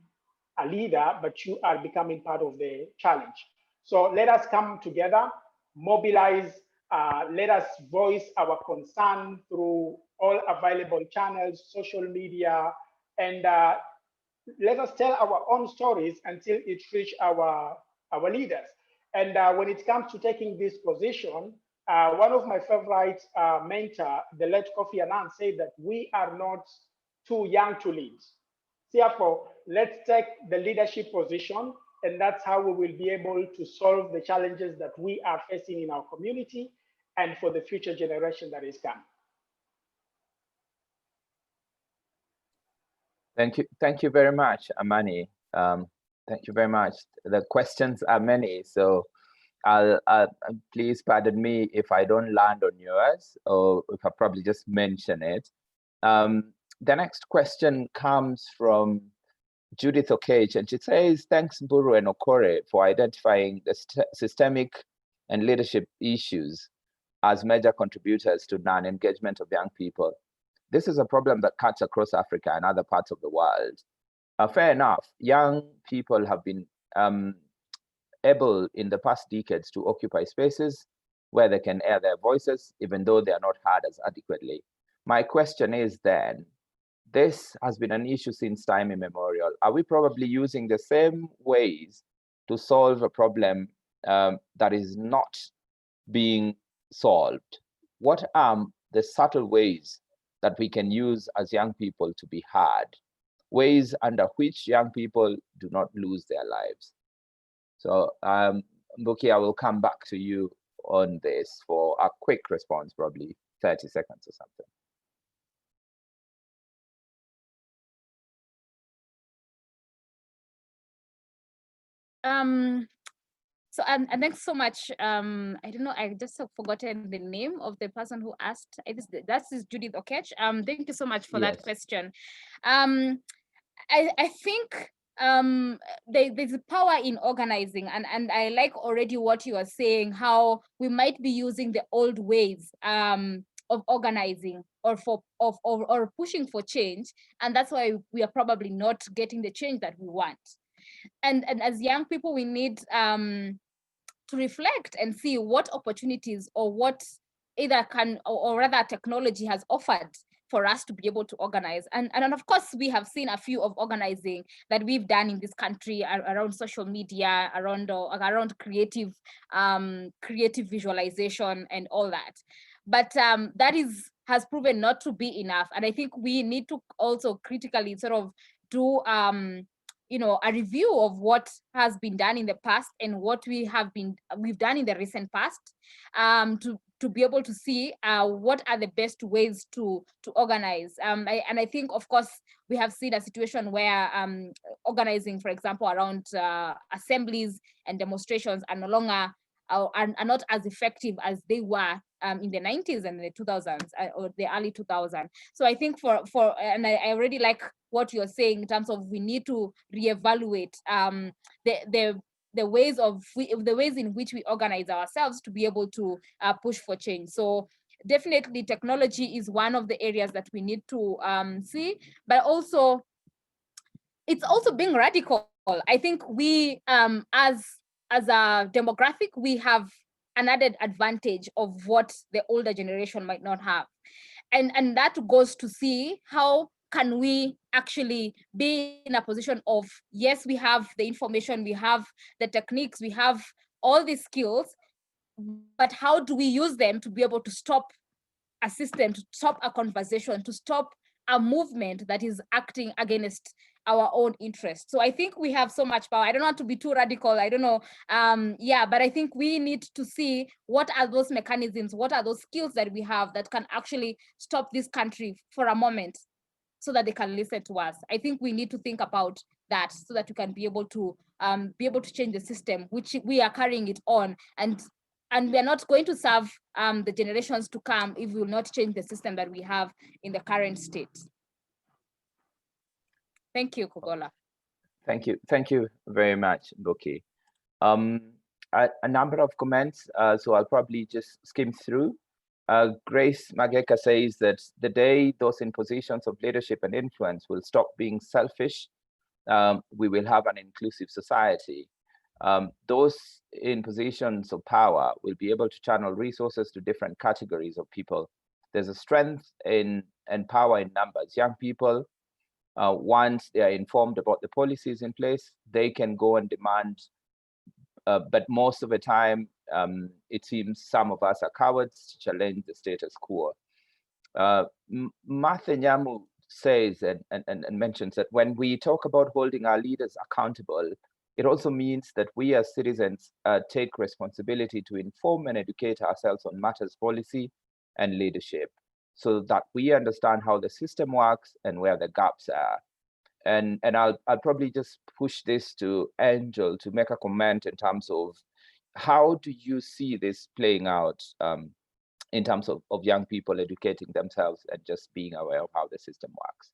a leader, but you are becoming part of the challenge. So let us come together, mobilize, let us voice our concern through all available channels, social media, and let us tell our own stories until it reaches our leaders. And when it comes to taking this position, one of my favorite mentor, the late Kofi Annan, said that we are not too young to lead. Therefore, let's take the leadership position, and that's how we will be able to solve the challenges that we are facing in our community and for the future generation that is coming. Thank you very much, Amani. Thank you very much. The questions are many, so I'll please pardon me if I don't land on yours, or if I probably just mention it. The next question comes from Judith Okech, and she says, thanks Mburu and Okore for identifying the systemic and leadership issues as major contributors to non-engagement of young people. This is a problem that cuts across Africa and other parts of the world. Fair enough, young people have been able in the past decades to occupy spaces where they can air their voices, even though they are not heard as adequately. My question is then, this has been an issue since time immemorial. Are we probably using the same ways to solve a problem that is not being solved? What are the subtle ways that we can use as young people to be heard? Ways under which young people do not lose their lives. So Mbuki, I will come back to you on this for a quick response, probably 30 seconds or something. So and thanks so much. I don't know, I just have forgotten the name of the person who asked. That is Judith Okech. Thank you so much for that question. I think there's a power in organizing, and I like already what you are saying, how we might be using the old ways of organizing or or pushing for change, and that's why we are probably not getting the change that we want. And as young people, we need to reflect and see what opportunities or what either can or rather technology has offered for us to be able to organize. And of course, we have seen a few of organizing that we've done in this country around social media, around creative visualization and all that. But that has proven not to be enough. And I think we need to also critically sort of do a review of what has been done in the past and what we've done in the recent past, to be able to see what are the best ways to organize. I think, of course, we have seen a situation where organizing, for example, around assemblies and demonstrations are no longer are not as effective as they were in the 90s and the 2000s or the early 2000s. So I think and I already like what you're saying in terms of we need to reevaluate the ways in which we organize ourselves to be able to push for change. So definitely technology is one of the areas that we need to see, but also it's also being radical. I think we as a demographic, we have an added advantage of what the older generation might not have. And that goes to see how can we actually be in a position of, yes, we have the information, we have the techniques, we have all these skills, but how do we use them to be able to stop a system, to stop a conversation, to stop a movement that is acting against our own interests? So I think we have so much power. I don't want to be too radical. I don't know. But I think we need to see what are those mechanisms, what are those skills that we have that can actually stop this country for a moment so that they can listen to us. I think we need to think about that so that we can be able to change the system, which we are carrying it on. And we are not going to serve the generations to come if we will not change the system that we have in the current state. Thank you, Kugola. Thank you very much, Boki. A number of comments, so I'll probably just skim through. Grace Mageka says that the day those in positions of leadership and influence will stop being selfish, we will have an inclusive society. Those in positions of power will be able to channel resources to different categories of people. There's a strength and power in numbers. Young people, once they are informed about the policies in place, they can go and demand, but most of the time, it seems some of us are cowards to challenge the status quo. Martha Nyamu says and mentions that when we talk about holding our leaders accountable, it also means that we as citizens take responsibility to inform and educate ourselves on matters policy and leadership, so that we understand how the system works and where the gaps are. And I'll probably just push this to Angel to make a comment in terms of how do you see this playing out in terms of young people educating themselves and just being aware of how the system works?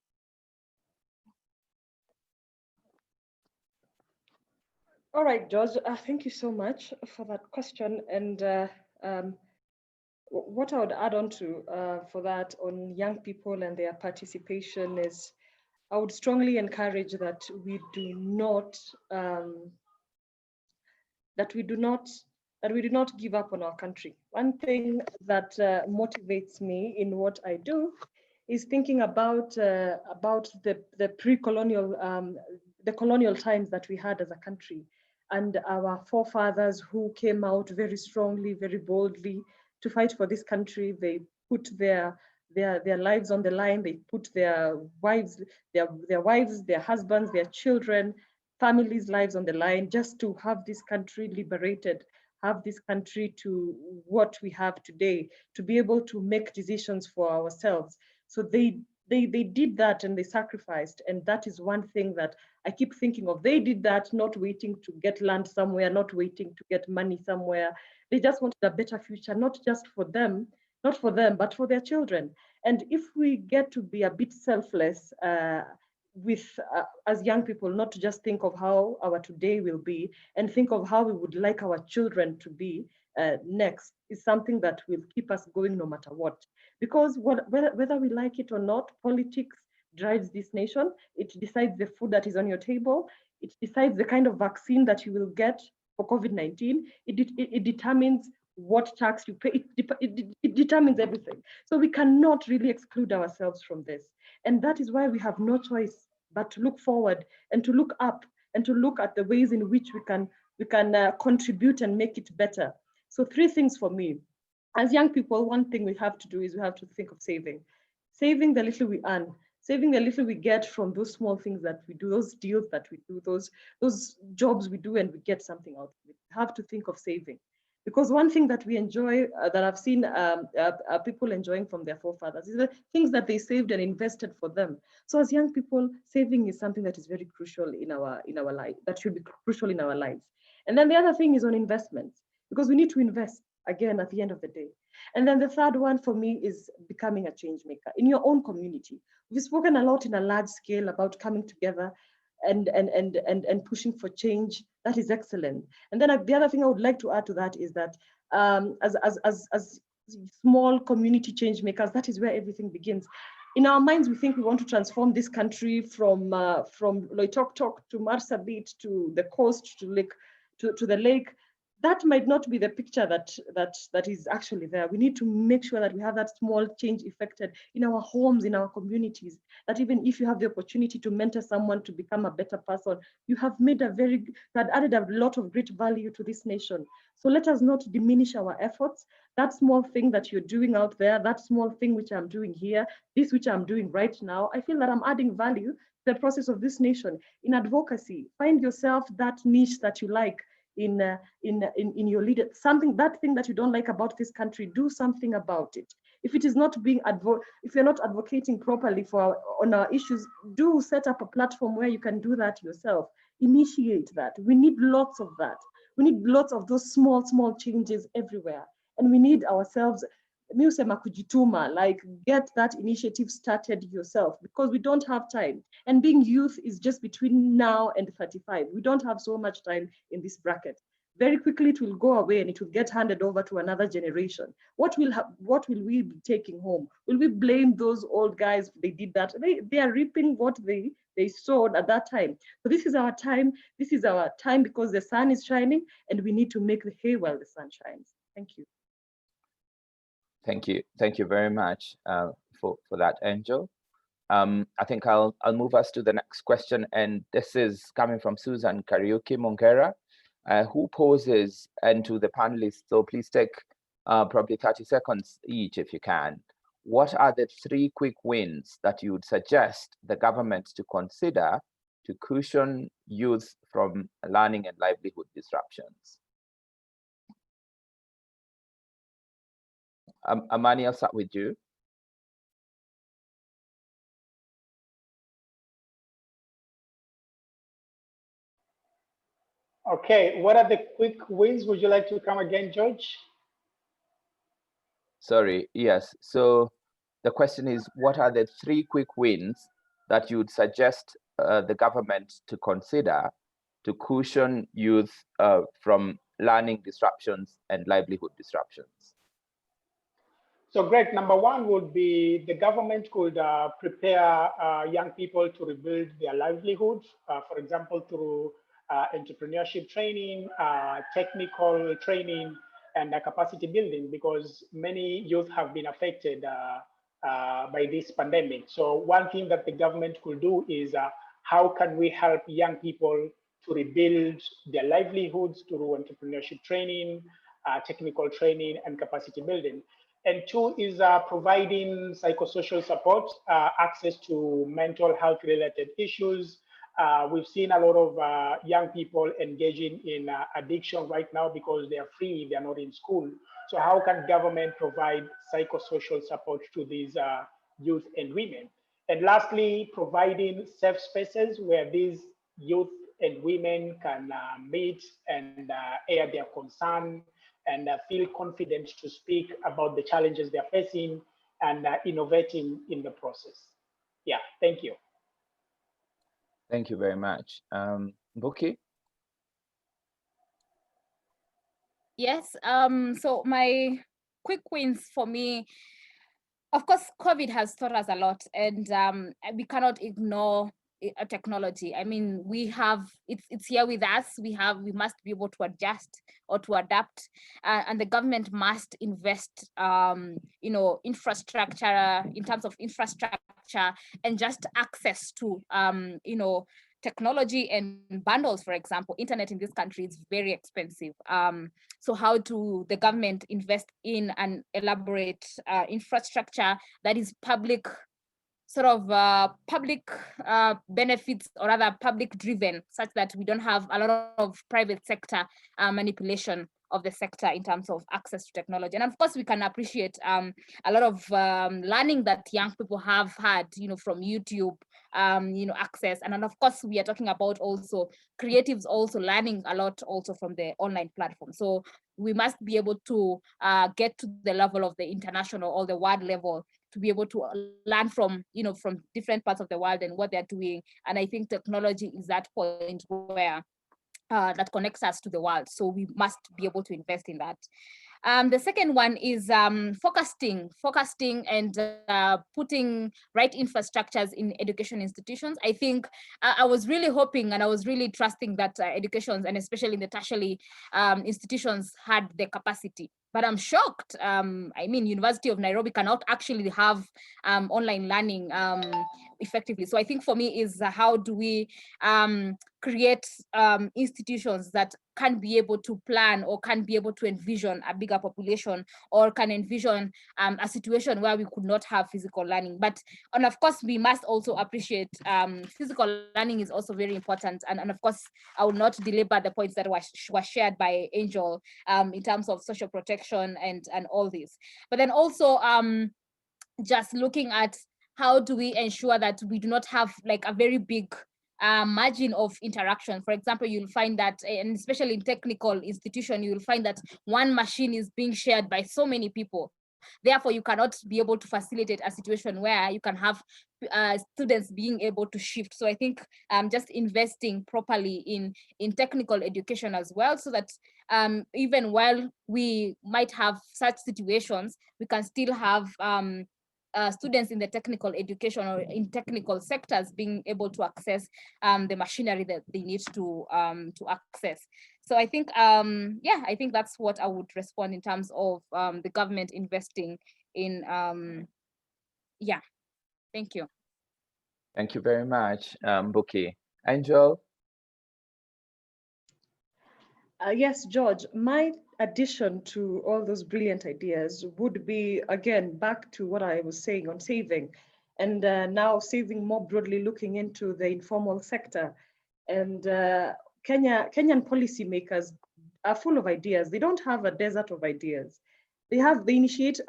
All right, George, thank you so much for that question. And what I would add on to for that on young people and their participation is, I would strongly encourage that we do not give up on our country. One thing that motivates me in what I do is thinking about the pre-colonial, the colonial times that we had as a country, and our forefathers who came out very strongly, very boldly to fight for this country. They put their lives on the line. They put their wives, their husbands, their children, families' lives on the line just to have this country liberated, have this country to what we have today, to be able to make decisions for ourselves. So they did that and they sacrificed. And that is one thing that I keep thinking of. They did that not waiting to get land somewhere, not waiting to get money somewhere. They just wanted a better future, not just for them, but for their children. And if we get to be a bit selfless as young people, not to just think of how our today will be and think of how we would like our children to be next, is something that will keep us going no matter what. Because whether we like it or not, politics drives this nation. It decides the food that is on your table. It decides the kind of vaccine that you will get for COVID-19. It determines what tax you pay. It determines everything. So we cannot really exclude ourselves from this. And that is why we have no choice but to look forward and to look up and to look at the ways in which we can contribute and make it better. So 3 things for me. As young people, one thing we have to do is we have to think of saving the little we earn, saving the little we get from those small things that we do, those deals that we do, those jobs we do, and we get something out of it. We have to think of saving. Because one thing that we enjoy, that I've seen people enjoying from their forefathers, is the things that they saved and invested for them. So as young people, saving is something that is very crucial in our life, that should be crucial in our lives. And then the other thing is on investments, because we need to invest, again, at the end of the day. And then the third one for me is becoming a change maker in your own community. We've spoken a lot in a large scale about coming together and pushing for change. That is excellent. And then the other thing I would like to add to that is that as small community change makers, that is where everything begins. In our minds, we think we want to transform this country from Loitoktok to Marsabit to the coast to the lake. That might not be the picture that is actually there. We need to make sure that we have that small change effected in our homes, in our communities, that even if you have the opportunity to mentor someone to become a better person, you have added a lot of great value to this nation. So let us not diminish our efforts. That small thing that you're doing out there, that small thing which I'm doing here, this which I'm doing right now, I feel that I'm adding value to the process of this nation. In advocacy, find yourself that niche that you like in your leader, that thing that you don't like about this country, do something about it. If it is not if you're not advocating properly on our issues, do set up a platform where you can do that yourself. Initiate that. We need lots of that. We need lots of those small changes everywhere. And we need ourselves, like get that initiative started yourself, because we don't have time. And being youth is just between now and 35. We don't have so much time in this bracket. Very quickly it will go away and it will get handed over to another generation. What will we be taking home? Will we blame those old guys? They did that. They are reaping what they sowed at that time. So this is our time. This is our time because the sun is shining and we need to make the hay while the sun shines. Thank you. Thank you very much for that, Angel. I think I'll move us to the next question, and this is coming from Susan Kariuki Mongera, who poses, and to the panelists, so please take probably 30 seconds each if you can. What are the 3 quick wins that you would suggest the government to consider to cushion youth from learning and livelihood disruptions? Amani, I'll start with you. Okay, what are the quick wins? Would you like to come again, George? Sorry, yes. So the question is, what are the 3 quick wins that you would suggest the government to consider to cushion youth from learning disruptions and livelihood disruptions? So great. Number 1 would be the government could prepare young people to rebuild their livelihoods, for example, through entrepreneurship training, technical training, and capacity building, because many youth have been affected by this pandemic. So one thing that the government could do is how can we help young people to rebuild their livelihoods through entrepreneurship training, technical training, and capacity building. And 2 is providing psychosocial support, access to mental health related issues. We've seen a lot of young people engaging in addiction right now because they are free, they're not in school. So how can government provide psychosocial support to these youth and women? And lastly, providing safe spaces where these youth and women can meet and air their concern and feel confident to speak about the challenges they're facing and innovating in the process. Yeah, thank you. Thank you very much. Buki? Yes, so my quick wins for me, of course, COVID has taught us a lot, and we cannot ignore technology. I mean, we have it's here with us. We must be able to adjust or to adapt, and the government must invest, infrastructure, in terms of infrastructure and just access to, technology and bundles. For example, internet in this country is very expensive. So how do the government invest in an elaborate infrastructure that is public, sort of public benefits, or rather public driven, such that we don't have a lot of private sector manipulation of the sector in terms of access to technology. And of course, we can appreciate a lot of learning that young people have had, from YouTube, access. And then of course, we are talking about also creatives also learning a lot also from the online platform. So we must be able to get to the level of the international or the world level, to be able to learn from, from different parts of the world and what they're doing. And I think technology is that point where that connects us to the world. So we must be able to invest in that. The second one is focusing and putting right infrastructures in education institutions. I think I was really hoping and I was really trusting that educations, and especially in the tertiary institutions, had the capacity. But I'm shocked. I mean, University of Nairobi cannot actually have online learning effectively. So I think for me is how do we create institutions that can be able to plan or can be able to envision a bigger population, or can envision a situation where we could not have physical learning. And of course, we must also appreciate physical learning is also very important. And of course, I will not belabor the points that were shared by Angel in terms of social protection and all this. But then also just looking at how do we ensure that we do not have like a very big margin of interaction. For example, you'll find that, and especially in technical institution, you'll find that one machine is being shared by so many people. Therefore, you cannot be able to facilitate a situation where you can have students being able to shift. So I think just investing properly in technical education as well, so that even while we might have such situations, we can still have students in the technical education or in technical sectors being able to access the machinery that they need to access. So I think, I think that's what I would respond in terms of the government investing in, thank you. Thank you very much, Buki. Angel? Yes, George, my addition to all those brilliant ideas would be, again, back to what I was saying on saving, and now saving more broadly, looking into the informal sector. And Kenyan policymakers are full of ideas. They don't have a desert of ideas. They initiate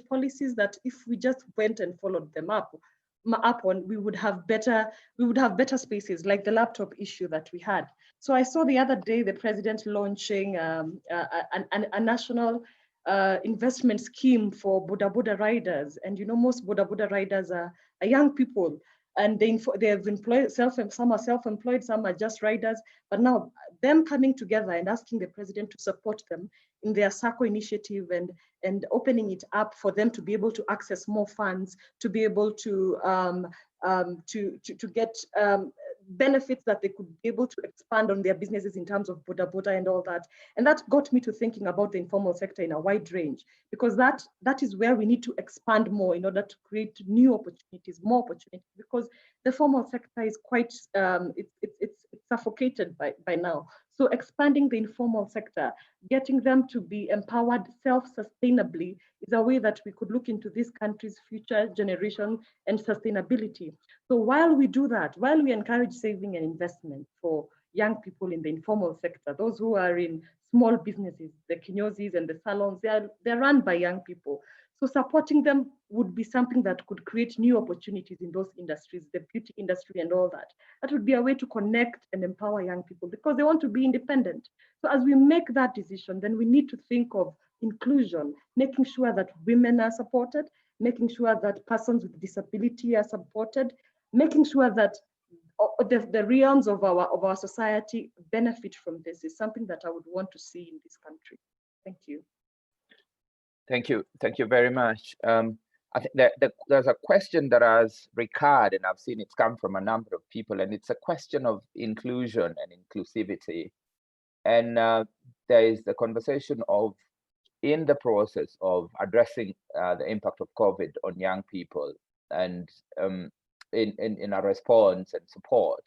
policies that if we just went and followed them up on, we would have better spaces, like the laptop issue that we had. So I saw the other day the president launching a national investment scheme for boda riders, and most boda riders are young people, and they have employed some are self-employed, some are just riders. But now them coming together and asking the president to support them in their SACCO initiative and opening it up for them to be able to access more funds, to be able to get benefits that they could be able to expand on their businesses in terms of boda and all that. And that got me to thinking about the informal sector in a wide range, because that is where we need to expand more in order to create new opportunities, more opportunities, because the formal sector is quite, it's suffocated by now. So expanding the informal sector, getting them to be empowered self-sustainably, is a way that we could look into this country's future generation and sustainability. So while we do that, while we encourage saving and investment for young people in the informal sector, those who are in small businesses, the kinyozis and the salons, they're run by young people. So supporting them would be something that could create new opportunities in those industries, the beauty industry and all that. That would be a way to connect and empower young people because they want to be independent. So as we make that decision, then we need to think of inclusion, making sure that women are supported, making sure that persons with disability are supported, making sure that the realms of our society benefit from this is something that I would want to see in this country. Thank you. Thank you very much. I think that there's a question that has recurred, and I've seen it's come from a number of people, and it's a question of inclusion and inclusivity. And there is the conversation of, in the process of addressing the impact of COVID on young people, and in a response and support,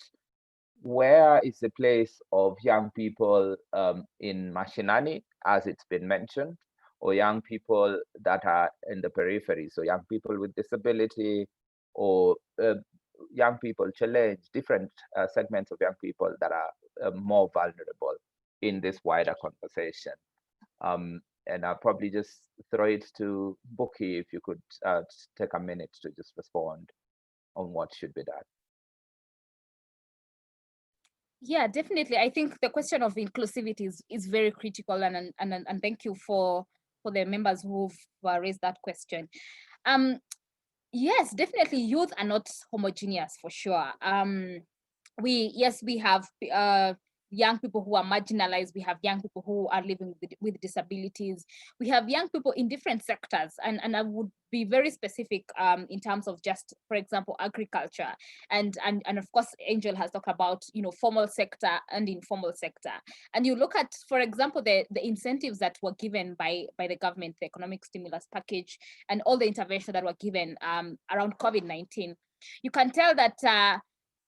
where is the place of young people in mashinani, as it's been mentioned, or young people that are in the periphery, so young people with disability, or young people challenge, different segments of young people that are more vulnerable in this wider conversation. And I'll probably just throw it to Buki, if you could take a minute to just respond on what should be done. Yeah, definitely. I think the question of inclusivity is very critical, and thank you for the members who've raised that question. Yes, definitely, youth are not homogeneous for sure. We have young people who are marginalized. We have young people who are living with disabilities. We have young people in different sectors, and I would be very specific in terms of just, for example, agriculture, and of course, Angel has talked about, you know, formal sector and informal sector. And you look at, for example, the incentives that were given by the government, the economic stimulus package, and all the intervention that were given around COVID-19. You can tell that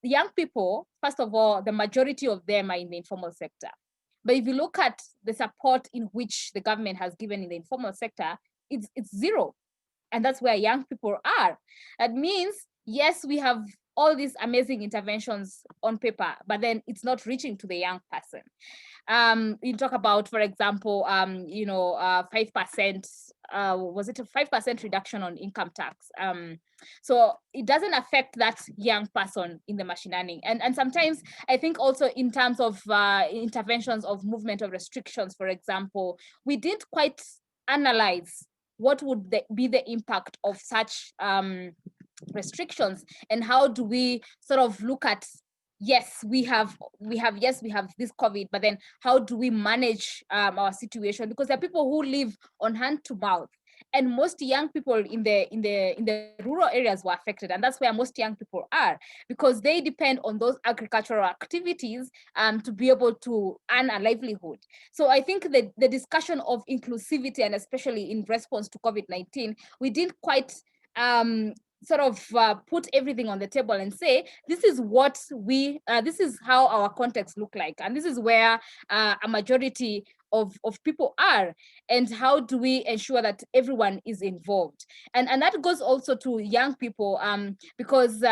young people, first of all, the majority of them are in the informal sector. But if you look at the support in which the government has given in the informal sector, it's zero. And that's where young people are. That means, yes, we have all these amazing interventions on paper, but then it's not reaching to the young person. You talk about, for example, 5%, was it a 5% reduction on income tax? So it doesn't affect that young person in the mashinani. And sometimes I think also in terms of interventions of movement of restrictions, for example, we didn't quite analyze what would be the impact of such restrictions, and how do we sort of look at, yes, we have this COVID, but then how do we manage our situation? Because there are people who live on hand to mouth, and most young people in the rural areas were affected, and that's where most young people are, because they depend on those agricultural activities to be able to earn a livelihood. So I think that the discussion of inclusivity, and especially in response to COVID-19, we didn't quite put everything on the table and say, this is what this is how our context look like, and this is where a majority of people are, and how do we ensure that everyone is involved? And that goes also to young people, because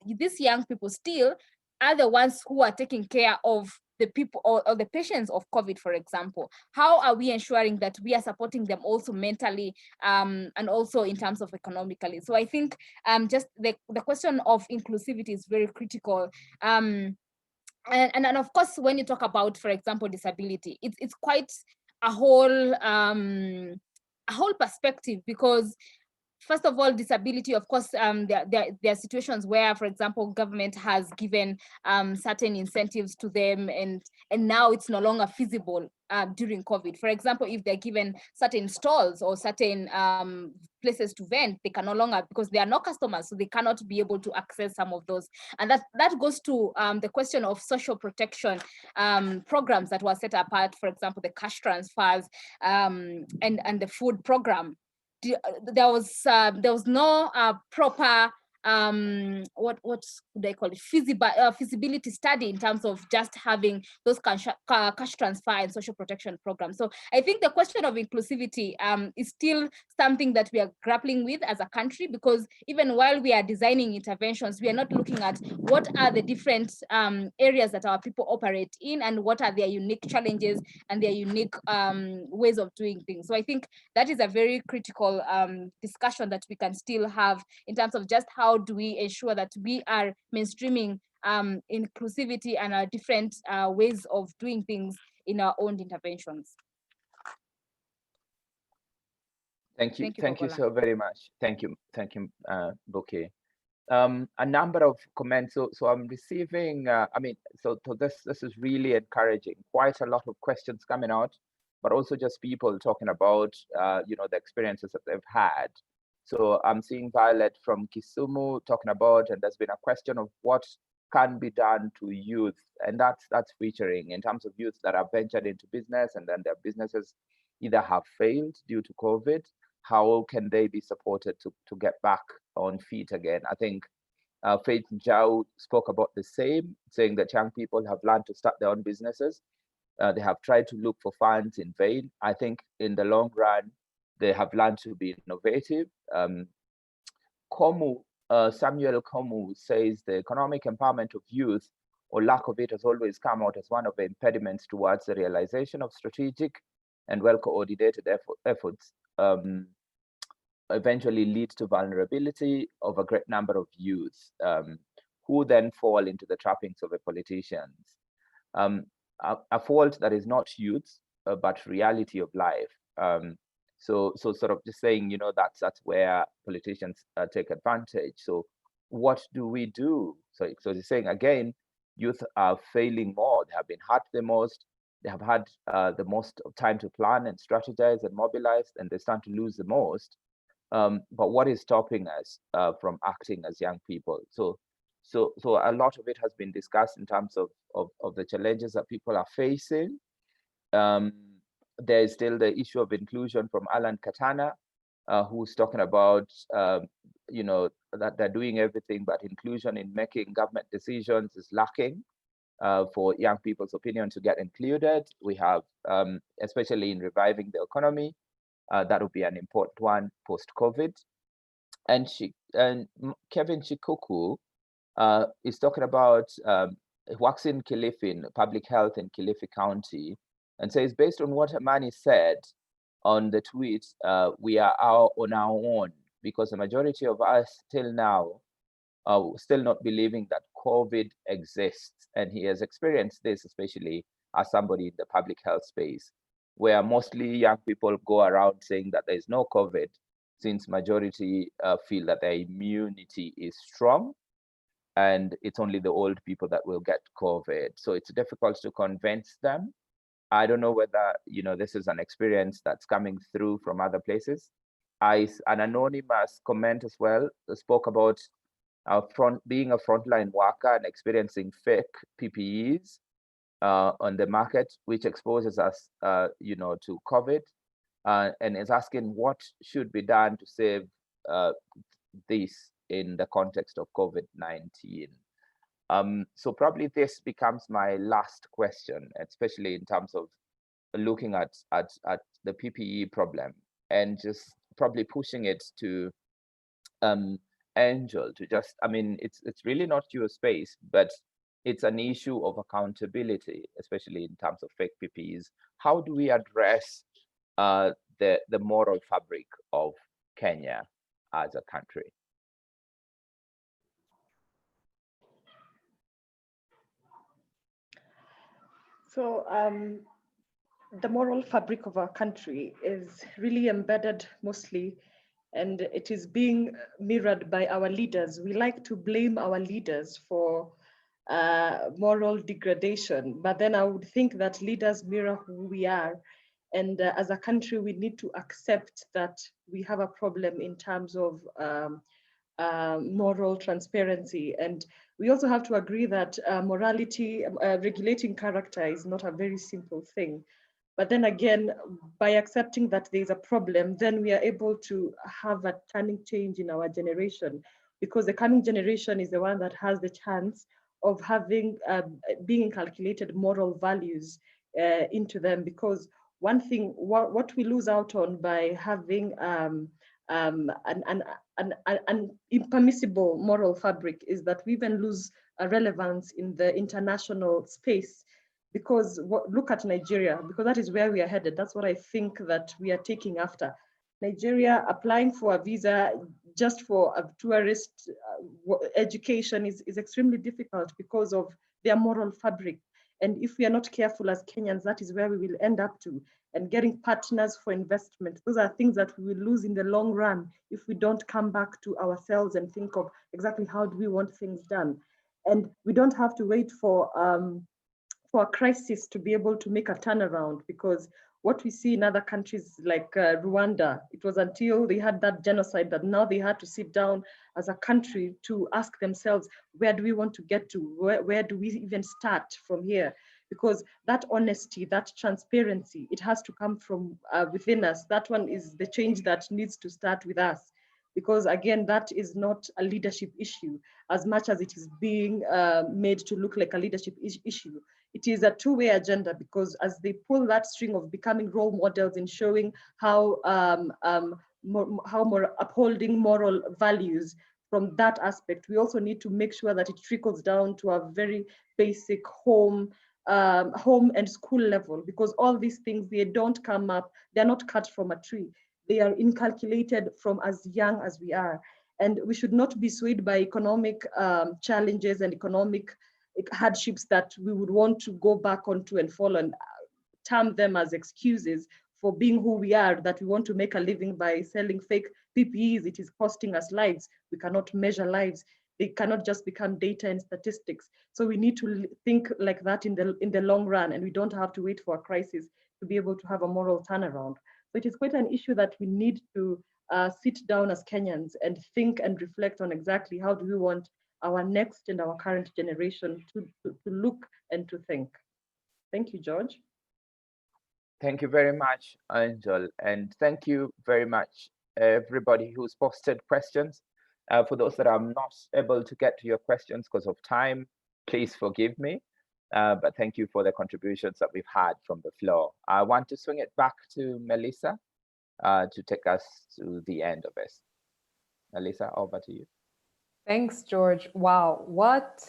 these young people still are the ones who are taking care of the people or the patients of COVID, for example. How are we ensuring that we are supporting them also mentally and also in terms of economically? So I think just the question of inclusivity is very critical. And of course, when you talk about, for example, disability, it's quite a whole perspective, because first of all, disability, of course, there are situations where, for example, government has given certain incentives to them, and now it's no longer feasible during COVID. For example, if they're given certain stalls or certain places to vent, they can no longer, because there are no customers, so they cannot be able to access some of those. And that goes to the question of social protection programs that were set apart, for example, the cash transfers and the food program. There was no proper what could I call it, feasibility study in terms of just having those cash transfer and social protection programs. So I think the question of inclusivity is still something that we are grappling with as a country, because even while we are designing interventions, we are not looking at what are the different areas that our people operate in, and what are their unique challenges and their unique ways of doing things. So I think that is a very critical discussion that we can still have in terms of just how do we ensure that we are mainstreaming inclusivity and our different ways of doing things in our own interventions. Thank you so very much. Thank you, Buki. A number of comments. So I'm receiving. So this is really encouraging. Quite a lot of questions coming out, but also just people talking about the experiences that they've had. So I'm seeing Violet from Kisumu talking about, and there's been a question of what can be done to youth, and that's featuring in terms of youth that have ventured into business and then their businesses either have failed due to COVID. How can they be supported to get back on feet again? I think Faith Njau spoke about the same, saying that young people have learned to start their own businesses. They have tried to look for funds in vain. I think in the long run, they have learned to be innovative. Samuel Komu says the economic empowerment of youth, or lack of it, has always come out as one of the impediments towards the realization of strategic and well-coordinated efforts. Eventually leads to vulnerability of a great number of youth who then fall into the trappings of the politicians. A fault that is not youth, but reality of life. So sort of just saying, that's where politicians take advantage. So what do we do? So he's saying, again, youth are failing more. They have been hurt the most. They have had the most time to plan and strategize and mobilize, and they stand to lose the most. But what is stopping us from acting as young people? So a lot of it has been discussed in terms of the challenges that people are facing. There is still the issue of inclusion from Alan Katana, who's talking about, that they're doing everything, but inclusion in making government decisions is lacking for young people's opinion to get included. We have, especially in reviving the economy, that would be an important one post-COVID. And Kevin Chikuku is talking about works in Kilifi, in public health in Kilifi County, and says, based on what Amani said on the tweet, we are on our own, because the majority of us till now still not believing that COVID exists. And he has experienced this, especially as somebody in the public health space, where mostly young people go around saying that there is no COVID, since majority feel that their immunity is strong and it's only the old people that will get COVID. So it's difficult to convince them. I don't know whether, this is an experience that's coming through from other places. An anonymous comment as well spoke about being a frontline worker and experiencing fake PPEs on the market, which exposes us, to COVID, and is asking what should be done to save this in the context of COVID-19. So probably this becomes my last question, especially in terms of looking at the PPE problem, and just probably pushing it to Angel to just, it's really not your space, but it's an issue of accountability, especially in terms of fake PPEs. How do we address the moral fabric of Kenya as a country? So the moral fabric of our country is really embedded mostly, and it is being mirrored by our leaders. We like to blame our leaders for moral degradation, but then I would think that leaders mirror who we are. And as a country, we need to accept that we have a problem in terms of moral transparency. And we also have to agree that morality, regulating character is not a very simple thing. But then again, by accepting that there's a problem, then we are able to have a turning change in our generation, because the coming generation is the one that has the chance of having being inculcated moral values into them. Because one thing, what we lose out on by having an impermissible moral fabric is that we even lose a relevance in the international space. Because look at Nigeria, because that is where we are headed. That's what I think that we are taking after. Nigeria applying for a visa just for a tourist education is extremely difficult because of their moral fabric. And if we are not careful as Kenyans, that is where we will end up to. And getting partners for investment, those are things that we will lose in the long run if we don't come back to ourselves and think of exactly how do we want things done. And we don't have to wait for a crisis to be able to make a turnaround, because what we see in other countries like Rwanda, it was until they had that genocide that now they had to sit down as a country to ask themselves, where do we want to get to? Where do we even start from here? Because that honesty, that transparency, it has to come from within us. That one is the change that needs to start with us. Because again, that is not a leadership issue as much as it is being made to look like a leadership issue. It is a two-way agenda, because as they pull that string of becoming role models and showing how more upholding moral values from that aspect, we also need to make sure that it trickles down to a very basic home and school level, because all these things, they don't come up, they're not cut from a tree. They are inculcated from as young as we are. And we should not be swayed by economic challenges and economic hardships that we would want to go back onto and fall and term them as excuses for being who we are, that we want to make a living by selling fake PPEs. It is costing us lives. We cannot measure lives. They cannot just become data and statistics. So we need to think like that in the long run, and we don't have to wait for a crisis to be able to have a moral turnaround. So it is quite an issue that we need to sit down as Kenyans and think and reflect on exactly how do we want our next and our current generation to look and to think. Thank you, George. Thank you very much, Angel. And thank you very much, everybody who's posted questions. For those that I'm not able to get to your questions because of time, please forgive me. But thank you for the contributions that we've had from the floor. I want to swing it back to Melissa to take us to the end of this. Melissa, over to you. Thanks, George. Wow, what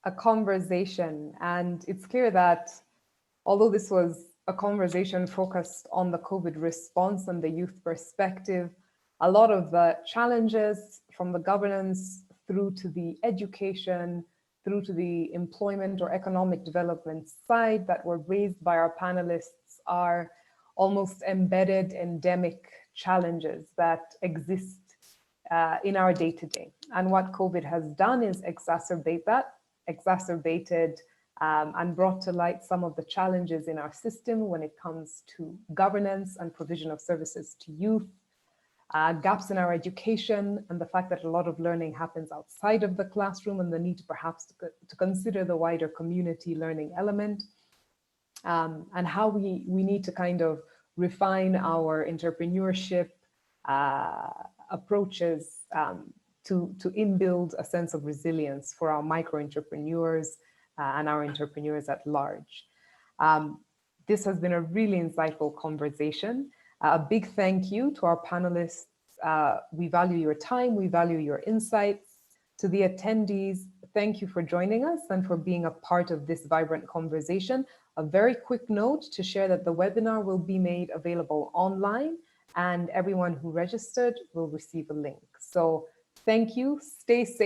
a conversation. And it's clear that although this was a conversation focused on the COVID response and the youth perspective, a lot of the challenges from the governance through to the education, through to the employment or economic development side that were raised by our panelists are almost embedded endemic challenges that exist in our day-to-day. And what COVID has done is exacerbated and brought to light some of the challenges in our system when it comes to governance and provision of services to youth, gaps in our education, and the fact that a lot of learning happens outside of the classroom, and the need perhaps to consider the wider community learning element, and how we need to kind of refine our entrepreneurship approaches to inbuild a sense of resilience for our micro-entrepreneurs and our entrepreneurs at large. This has been a really insightful conversation. A big thank you to our panelists. We value your time, we value your insights. To the attendees, thank you for joining us and for being a part of this vibrant conversation. A very quick note to share that the webinar will be made available online, and everyone who registered will receive a link. So thank you, stay safe.